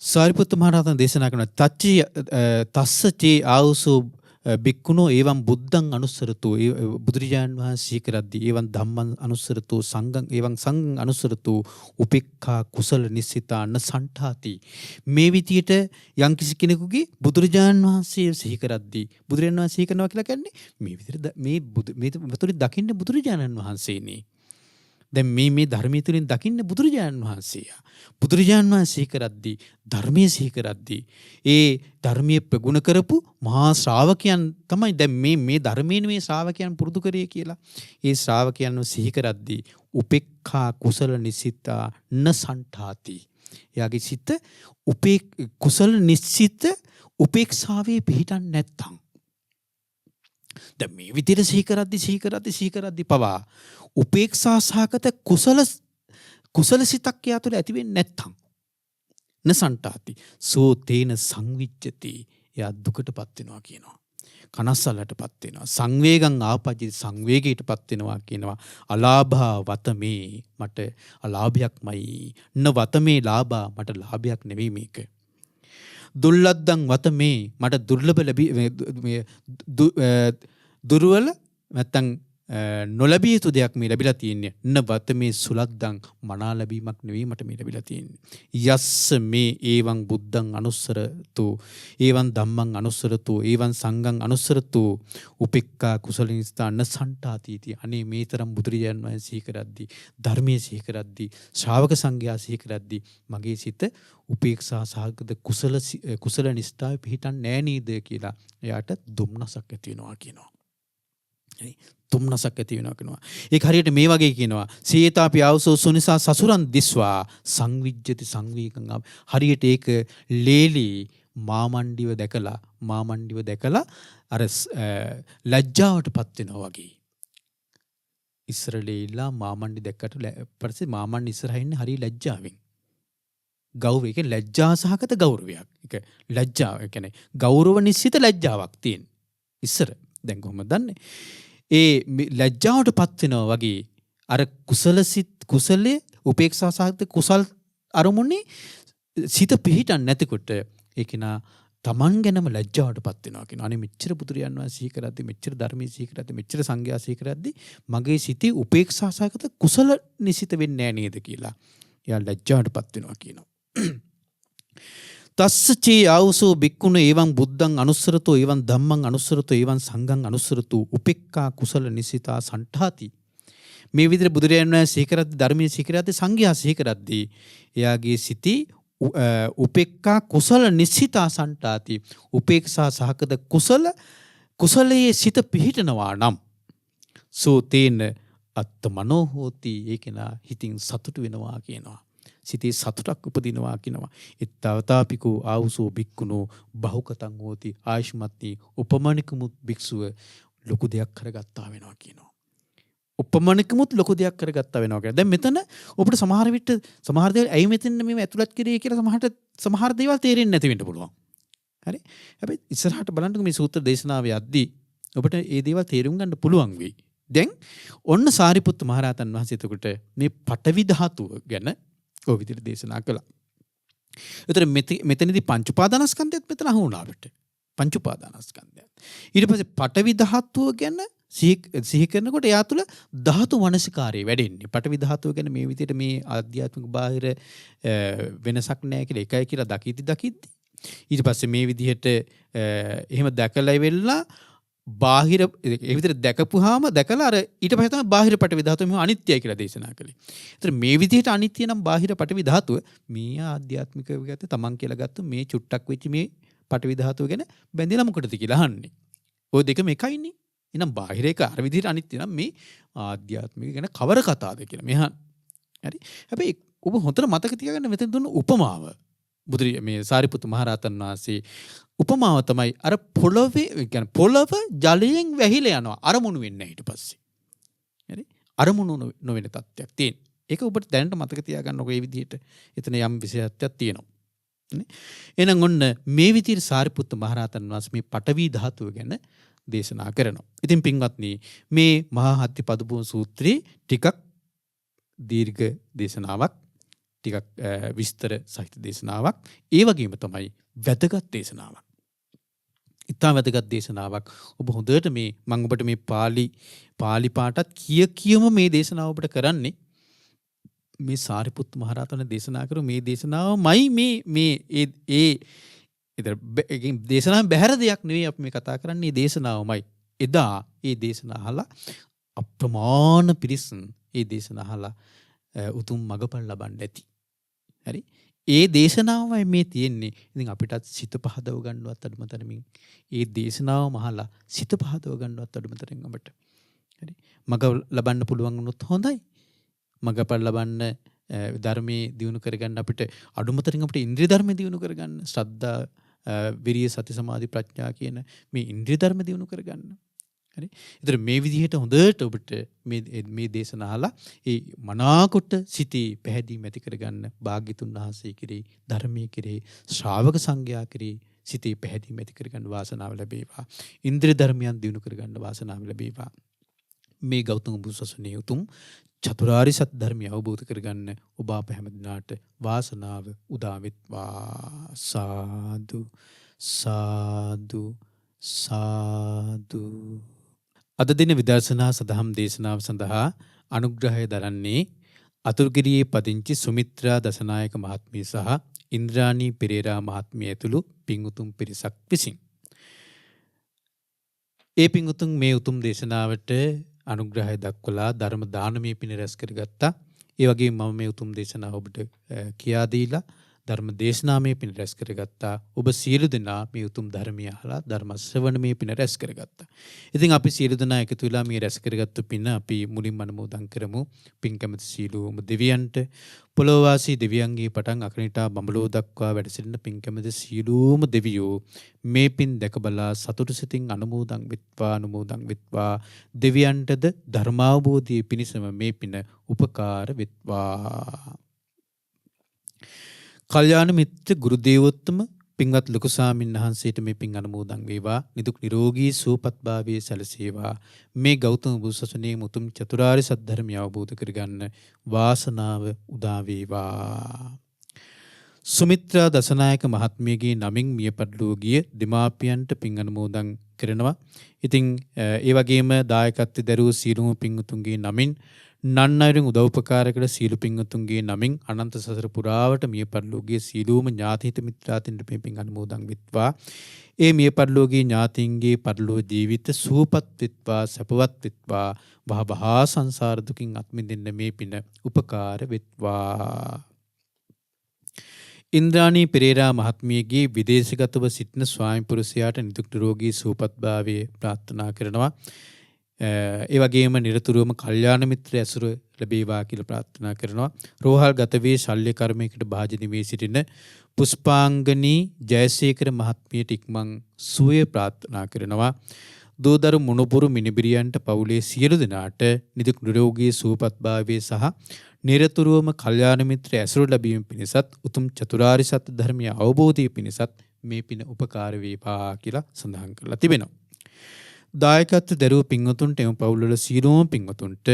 සාරිපුත්ත මහ රහතන් දේශනා කරන තස්සචේ ආවුසෝ බික්කුණෝ ඒවම් බුද්ධං අනුස්සරතෝ බුදුරජාණන් වහන්සේ කරද්දී ඒවම් ධම්මං අනුස්සරතෝ සංඝං ඒවම් සංඝං අනුස්සරතෝ උපේක්ඛා කුසල නිස්සිතාන සණ්ඨාති. මේ විදියට යම්කිසි කෙනෙකුගේ බුදුරජාණන් වහන්සේ සිහි කරද්දී බුදුරජාණන් වහන්සේ සිහි කරනවා කියලා කියන්නේ මේ විදියට මේ වතුරේ දකින්න බුදුරජාණන් වහන්සේනේ. දැන් මේ ධර්මයේ තුලින් දකින්න බුදුරජාණන් වහන්සේ. බුදුරජාණන් වහන්සේ සිහි කරද්දී ධර්මයේ සිහි කරද්දී ඒ ධර්මයේ ප්‍රගුණ කරපු මහා ශ්‍රාවකයන් තමයි දැන් මේ ධර්මයෙන් මේ ශ්‍රාවකයන් පුරුදු කරේ කියලා. ඒ ශ්‍රාවකයන්ව සිහි කරද්දී උපේක්ඛා කුසල නිසිතා න සණ්ඨාති. එයාගේ සිත කුසල නිසිත උපේක්ෂාවේ පිහිටන් නැත්තම් දැන් මේ විදිහට සිහි කරද්දී පවා උපේක්ෂා සහගත කුසල සිතක් යා තුළ ඇති වෙන්නේ නැත්තම් නසන්තාති සෝ තේන සංවිච්ඡති. එයා දුකටපත් වෙනවා කියනවා. කනස්සලටපත් වෙනවා. සංවේගං ආපජ්ජි සංවේගයටපත් වෙනවා කියනවා. අලාභා වතමේ මට අලාභයක්මයි. න වතමේ ලාභා මට ලාභයක් නෙවෙයි මේක. දුර්ලද්දං වතමේ මට දුර්ලභ දුර්වල නැත්තම් නොලැබිය යුතු දෙයක් මේ ලැබිලා තියෙන්නේ. න වතමේ සුලද්දං මනා ලැබීමක් නෙවෙයි මට මේ ලැබිලා තියෙන්නේ. යස්ස මේ ඒවං බුද්ධං අනුස්සරතෝ ඒවං ධම්මං අනුස්සරතෝ ඒවං සංඝං අනුස්සරතෝ උපේක්ඛා කුසලිනිස්ථාන සණ්ඨාති. අනේ මේ තරම් බුදුරජාණන් වහන්සේ සිහි කරද්දී ධර්මයේ සිහි කරද්දී ශ්‍රාවක සංඝයා සිහි කරද්දී මගේ සිත උපේක්ෂා සහගත කුසල නිස්ථාවේ පිහිටන් නෑ නේද කියලා එයාට දුම්නසක් ඇති වෙනවා කියනවා. තුම්නසක් ඇති වෙනවා කියනවා. ඒක හරියට මේ වගේ කියනවා. සීතාපි ආවසෝ සුනිසා සසුරන් දිස්වා සංවිජ්ජති සංවේගං. හරියට ඒක ලේලි මාමණ්ඩිව දැකලා අර ලැජ්ජාවටපත් වෙනවා වගේ. ඉස්සරලේලා මාමණ්ඩි දැක්කට පස්සේ මාමණ්ඩි ඉස්සරහින් ඉන්නේ හරිය ලැජ්ජාවෙන්. ගෞරවය කියන්නේ ලැජ්ජා සහගත ගෞරවයක්. ඒක ලැජ්ජාව. ඒ කියන්නේ ගෞරව නිශ්චිත ලැජ්ජාවක් තියෙන. ඉස්සර දැන් කොහොමද දන්නේ? ඒ ලැජ්ජාවටපත් වෙනවා වගේ අර කුසලයේ උපේක්ෂා සහගත කුසල් අරමුණේ සිත පිහිටන් නැතිකොට ඒක නා තමන් ගැනම ලැජ්ජාවටපත් වෙනවා කියනවා. අනේ මෙච්චර බුදුරජාණන් වහන්සේ සිහි කරද්දී මෙච්චර ධර්මයේ සිහි කරද්දී මෙච්චර සංඝයා සිහි කරද්දී මගේ සිතේ උපේක්ෂා සහගත කුසල නිසිත වෙන්නේ නැහැ නේද කියලා. එයා ලැජ්ජාවටපත් වෙනවා කියනවා. තස්සචේ ආවසෝ බික්කුණ ඒවං බුද්ධං අනුස්සරතෝ ඒවං ධම්මං අනුස්සරතෝ ඒවං සංඝං අනුස්සරතෝ උපෙක්ඛා කුසල නිසිතා සණ්ඨාති. මේ විදිහට බුදුරජාණන් වහන්සේ සිහි කරද්දී ධර්මයේ සිහි කරද්දී සංඝයා සිහි කරද්දී එයාගේ සිටි උපෙක්ඛා කුසල නිසිතා සණ්ඨාති. උපේක්ෂා සහගත කුසලයේ සිත පිහිටනවා නම් සෝ තේන අත්ත මනෝ හෝති. ඒකේනා හිතින් සතුට වෙනවා කියනවා. සිතේ සතුටක් උපදිනවා කියනවා. ittavatapiku ආවුසෝ බික්කුණෝ බහුකතං හෝති. ආයුෂ්මත්ති උපමණිකමුත් භික්ෂුව ලොකු දෙයක් කරගත්තා වෙනවා කියනවා. උපමණිකමුත් ලොකු දෙයක් කරගත්තා වෙනවා කියලා. දැන් මෙතන ඔබට සමහර විට සමහර දේවල් ඇයි මෙතන මේව ඇතුළත් කරේ කියලා සමහර දේවල් තේරෙන්නේ නැති වෙන්න පුළුවන්. හරි? හැබැයි ඉස්සරහට බලන්නකො මේ සූත්‍ර දේශනාවේ යද්දී ඔබට මේ දේවල් තේරුම් ගන්න පුළුවන් වෙයි. දැන් ඔන්න සාරිපුත්ත මහරහතන් වහන්සේ එතකොට මේ පඨවි ධාතුව ගැන ඔය විදිහට දේශනා කළා. ඒතර මෙතනදී පංච උපාදානස්කන්ධයත් මෙතන අහු වුණා අපිට. පංච උපාදානස්කන්ධයත්. ඊට පස්සේ පඨවි ධාතුව ගැන සිහි කරනකොට එයා තුළ ධාතු මනසිකාරය වැඩෙන්නේ. පඨවි ධාතුව ගැන මේ විදිහට මේ ආධ්‍යාත්මික බාහිර වෙනසක් නැහැ කියලා එකයි කියලා දකිද්දි ඊට පස්සේ මේ විදිහට එහෙම දැකලා ඉවෙලා බාහිර ඒ විදිහට දැකපුවාම දැකලා අර ඊට පස්සේ තමයි බාහිර පඨවි ධාතුව මෙහෙම අනිත්‍යයි කියලා දේශනා කළේ. ඒතර මේ විදිහට අනිත්‍ය නම් බාහිර පඨවි ධාතුව මේ ආධ්‍යාත්මික විගත තමන් කියලා ගත්ත මේ චුට්ටක් වෙච්ච මේ පඨවි ධාතුව ගැන බැඳිලා මොකටද කියලා අහන්නේ. ওই දෙකම එකයිනේ. එහෙනම් බාහිර එක අර විදිහට අනිත්‍ය නම් මේ ආධ්‍යාත්මික ගැන කවර කතාවද කියලා මෙහා. හරි. හැබැයි ඔබ හොඳට මතක තියාගන්න මෙතන දුන්න උපමාව. මේ සාරිපුත්ත මහරහතන් වහන්සේ උපමාව තමයි අර පොළොවේ කියන්නේ පොළොව ජලයෙන් වැහිලා යනවා අරමුණු වෙන්නේ ඊට පස්සේ. හරි? අරමුණු නොවන තත්ත්වයක් තියෙන. ඒක ඔබට දැනට මතක තියාගන්නකො මේ විදිහට. එතන යම් විශේෂත්වයක් තියෙනවා. නේ? එහෙනම් ඔන්න මේ විදිහට සාරිපුත්ත මහරහතන් වහන්සේ මේ පඨවි ධාතුව ගැන දේශනා කරනවා. ඉතින් පින්වත්නි මේ මහා හත්තිපදපුන් සූත්‍රයේ ටිකක් දීර්ඝ දේශනාවක් ටිකක් විස්තර සහිත දේශනාවක්. ඒ වගේම තමයි වැදගත් දේශනාවක්. ඉතා වැදගත් දේශනාවක්. ඔබ හොඳට මේ මම ඔබට මේ පාලි පාඨත් කියම මේ දේශනාව ඔබට කරන්නේ මේ සාරිපුත්ත මහරහතන් දේශනා කරු මේ දේශනාවමයි මේ දේශනාව බැහැර දෙයක් නෙවෙයි අපි මේ කතා කරන්නේ දේශනාවමයි. එදා ඒ දේශනාව අහලා අප්‍රමාණ පිරිස ඒ දේශනාව අහලා උතුම් මඟපල් ලබන්න ඇති. හරි? ඒ දේශනාවයි මේ තියෙන්නේ. ඉතින් අපිටත් සිත පහදව ගන්නවත් අඩුම තරමින් ඒ දේශනාවම අහලා සිත පහදව ගන්නවත් අඩුම තරමින් අපිට. හරි? මඟ ලබන්න පුළුවන් වුණොත් හොඳයි. මඟපල් ලබන්න ධර්මයේ දියුණු කරගන්න අපිට අඩුම තරමින් අපිට ඉන්ද්‍රිය ධර්ම දියුණු කරගන්න ශ්‍රද්ධා විරිය සති සමාධි ප්‍රඥා කියන මේ ඉන්ද්‍රිය ධර්ම දියුණු කරගන්න. හරි? ඒතර මේ විදිහට හොඳට ඔබට මේ දේශන අහලා ඒ මනාකොට සිටී පැහැදීම ඇති කරගන්න භාග්‍යතුන් වහන්සේ කෙරෙහි ධර්මයේ කෙරෙහි ශ්‍රාවක සංඝයා කෙරෙහි සිටී පැහැදීම ඇති කරගන්න වාසනාව ලැබේවා. ඉන්ද්‍රිය ධර්මයන් දියුණු කරගන්න වාසනාව ලැබේවා. මේ ගෞතම බුදු සසුනේ උතුම් චතුරාර්ය සත්‍ය ධර්මය අවබෝධ කරගන්න ඔබ අප හැම දිනාට වාසනාව උදා වෙත්වා. සාදු සාදු සාදු. අද දින විදර්ශනා සදහම් දේශනාව සඳහා අනුග්‍රහය දරන්නේ අතුරුගිරියේ පදිංචි සුමිත්‍රා දසනායක මහත්මිය සහ ඉන්ද්‍රාණී පෙරේරා මහත්මිය ඇතුළු පින්උතුම් පිරිසක් විසින්. ඒ පින්උතුම් මේ උතුම් දේශනාවට අනුග්‍රහය දක්වලා ධර්ම දානමය පින රැස් කරගත්තා. ඒ වගේම මම මේ උතුම් දේශනාව ඔබට කියා දීලා ධර්ම දේශනාමය පින රැස් කරගත්තා. ඔබ සියලු දෙනා මේ උතුම් ධර්මය අහලා ධර්ම ශ්‍රවණමය පින රැස් කරගත්තා. ඉතින් අපි සියලු දෙනා එකතු වෙලා මේ රැස් කරගත්තු පින අපි මුලින්ම අනුමෝදන් කරමු. පින් කැමති සියලුම දෙවියන්ට පොළොවාසී දෙවියන්ගේ පටන් අකනිටා බඹලෝ දක්වා වැඩ සිටින පින් කැමති සියලුම දෙවියෝ මේ පින් දැක බලා සතුටු සිතින් අනුමෝදන් වෙත්වා දෙවියන්ටද ධර්මාවබෝධයේ පිණිසම මේ පින උපකාර වෙත්වා. කල්යාණ මිත්‍ර ගුරු දේවෝත්තම පින්වත් ලොකු ස්වාමීන් වහන්සේට මේ පින් අනුමෝදන් වේවා. නිදුක් නිරෝගී සුවපත් භාවයේ සැලසේවා. මේ ගෞතම බුදු සසුනේ මුතුම් චතුරාර්ය සත්‍ය ධර්මය අවබෝධ කරගන්න වාසනාව උදා වේවා. සුමිත්‍රා දසනායක මහත්මියගේ නමින් මිය පරලෝ ගිය දෙමාපියන්ට පින් අනුමෝදන් කරනවා. ඉතින් ඒ වගේම දායකත්වයේ දරූ සියලුම පින්වතුන්ගේ නමින් නන්නයිරින් උදව්පකාර කළ සියලු පින්වතුන්ගේ නමින් අනන්ත සසර පුරාවට මිය පරලෝ ගිය සියලුම ඥාතිහිත මිත්‍රාතින්ට මේ පින් අනුමෝදන් වෙත්වා. ඒ මිය පරලෝ ගිය ඥාතීන්ගේ පරලෝ ජීවිත සුවපත් වෙත්වා, සැපවත් වෙත්වා, වහවහා සංසාර දුකින් අත් මිදෙන්න මේ පින උපකාර වෙත්වා. ඉන්ද්‍රාණී පෙරේරා මහත්මියගේ විදේශගතව සිටින ස්වාමි පුරුෂයාට නිදුක් නිරෝගී සුවපත්භාවය ප්‍රාර්ථනා කරනවා. ඒ වගේම නිරතුරුවම කල්යාණ මිත්‍ර ඇසුර ලැබේවා කියලා ප්‍රාර්ථනා කරනවා. රෝහල් ගත වී ශල්‍ය කර්මයකට භාජනය වී සිටින පුෂ්පාංගනී ජයසේකර මහත්මියට ඉක්මන් සුවය ප්‍රාර්ථනා කරනවා. දූදරු මුණුපුරු මිනිබිරියන්ට පවුලේ සියලු දෙනාට නිදුක් නිරෝගී සුවපත්භාවය සහ නිරතුරුවම කල්යාණ මිත්‍ර ඇසුර ලැබීම පිණිසත් උතුම් චතුරාර්ය සත්‍ය ධර්මය අවබෝධය පිණිසත් මේ පින උපකාර වේවා කියලා සඳහන් කරලා තිබෙනවා. දායකත්ව දරූ පින්වතුන්ට එම පවුල්වල සියලුම පින්වතුන්ට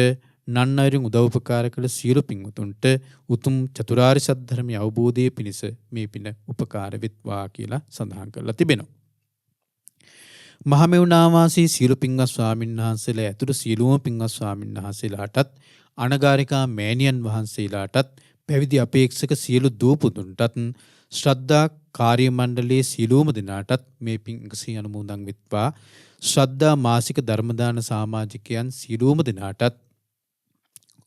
නන්නයිරින් උදව්පකාර කළ සියලු පින්වතුන්ට උතුම් චතුරාර්ය සත්‍ය ධර්මය අවබෝධය පිණිස මේ පින උපකාර වෙත්වා කියලා සඳහන් කරලා තිබෙනවා. මහමෙවුනාවාසී සියලු පින්වත් ස්වාමීන් වහන්සේලා ඇතුළු සියලුම පින්වත් ස්වාමීන් වහන්සේලාටත් අනගාരികා මෑණියන් වහන්සේලාටත් පැවිදි අපේක්ෂක සියලු දූ පුතුන්ටත් ශ්‍රද්ධා කාර්ය මණ්ඩලයේ සියලුම දෙනාටත් මේ පින් එකසේ අනුමෝදන් වෙත්වා. ශ්‍රද්ධා මාසික ධර්මදාන සමාජිකයන් සියලුම දෙනාටත්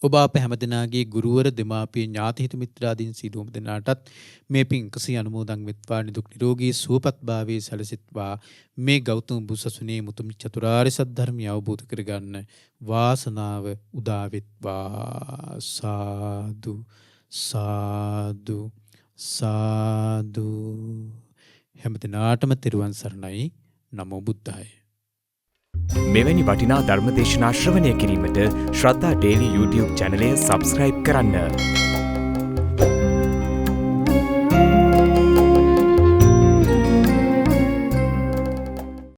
ඔබ අප හැම දෙනාගේ ගුරුවර දෙමාපිය ඥාතිහිත මිත්‍රාදීන් සියලුම දෙනාටත් මේ පින් එකසේ අනුමෝදන් වෙත්වා. නිදුක් නිරෝගී සුවපත්භාවයේ සැලසෙත්වා. මේ ගෞතම බුදුසසුනේ මුතුන් චතුරාර්ය සත්‍ය ධර්මය අවබෝධ කරගන්න වාසනාව උදා වෙත්වා. සාදු සාදු සාදු. හැම දිනාටම තෙරුවන් සරණයි. නමෝ බුද්ධාය. මෙවැනි වටිනා ධර්මදේශනා ශ්‍රවණය කිරීමට ශ්‍රද්ධා ඩේලි YouTube චැනලය සබ්ස්ක්‍රයිබ් කරන්න.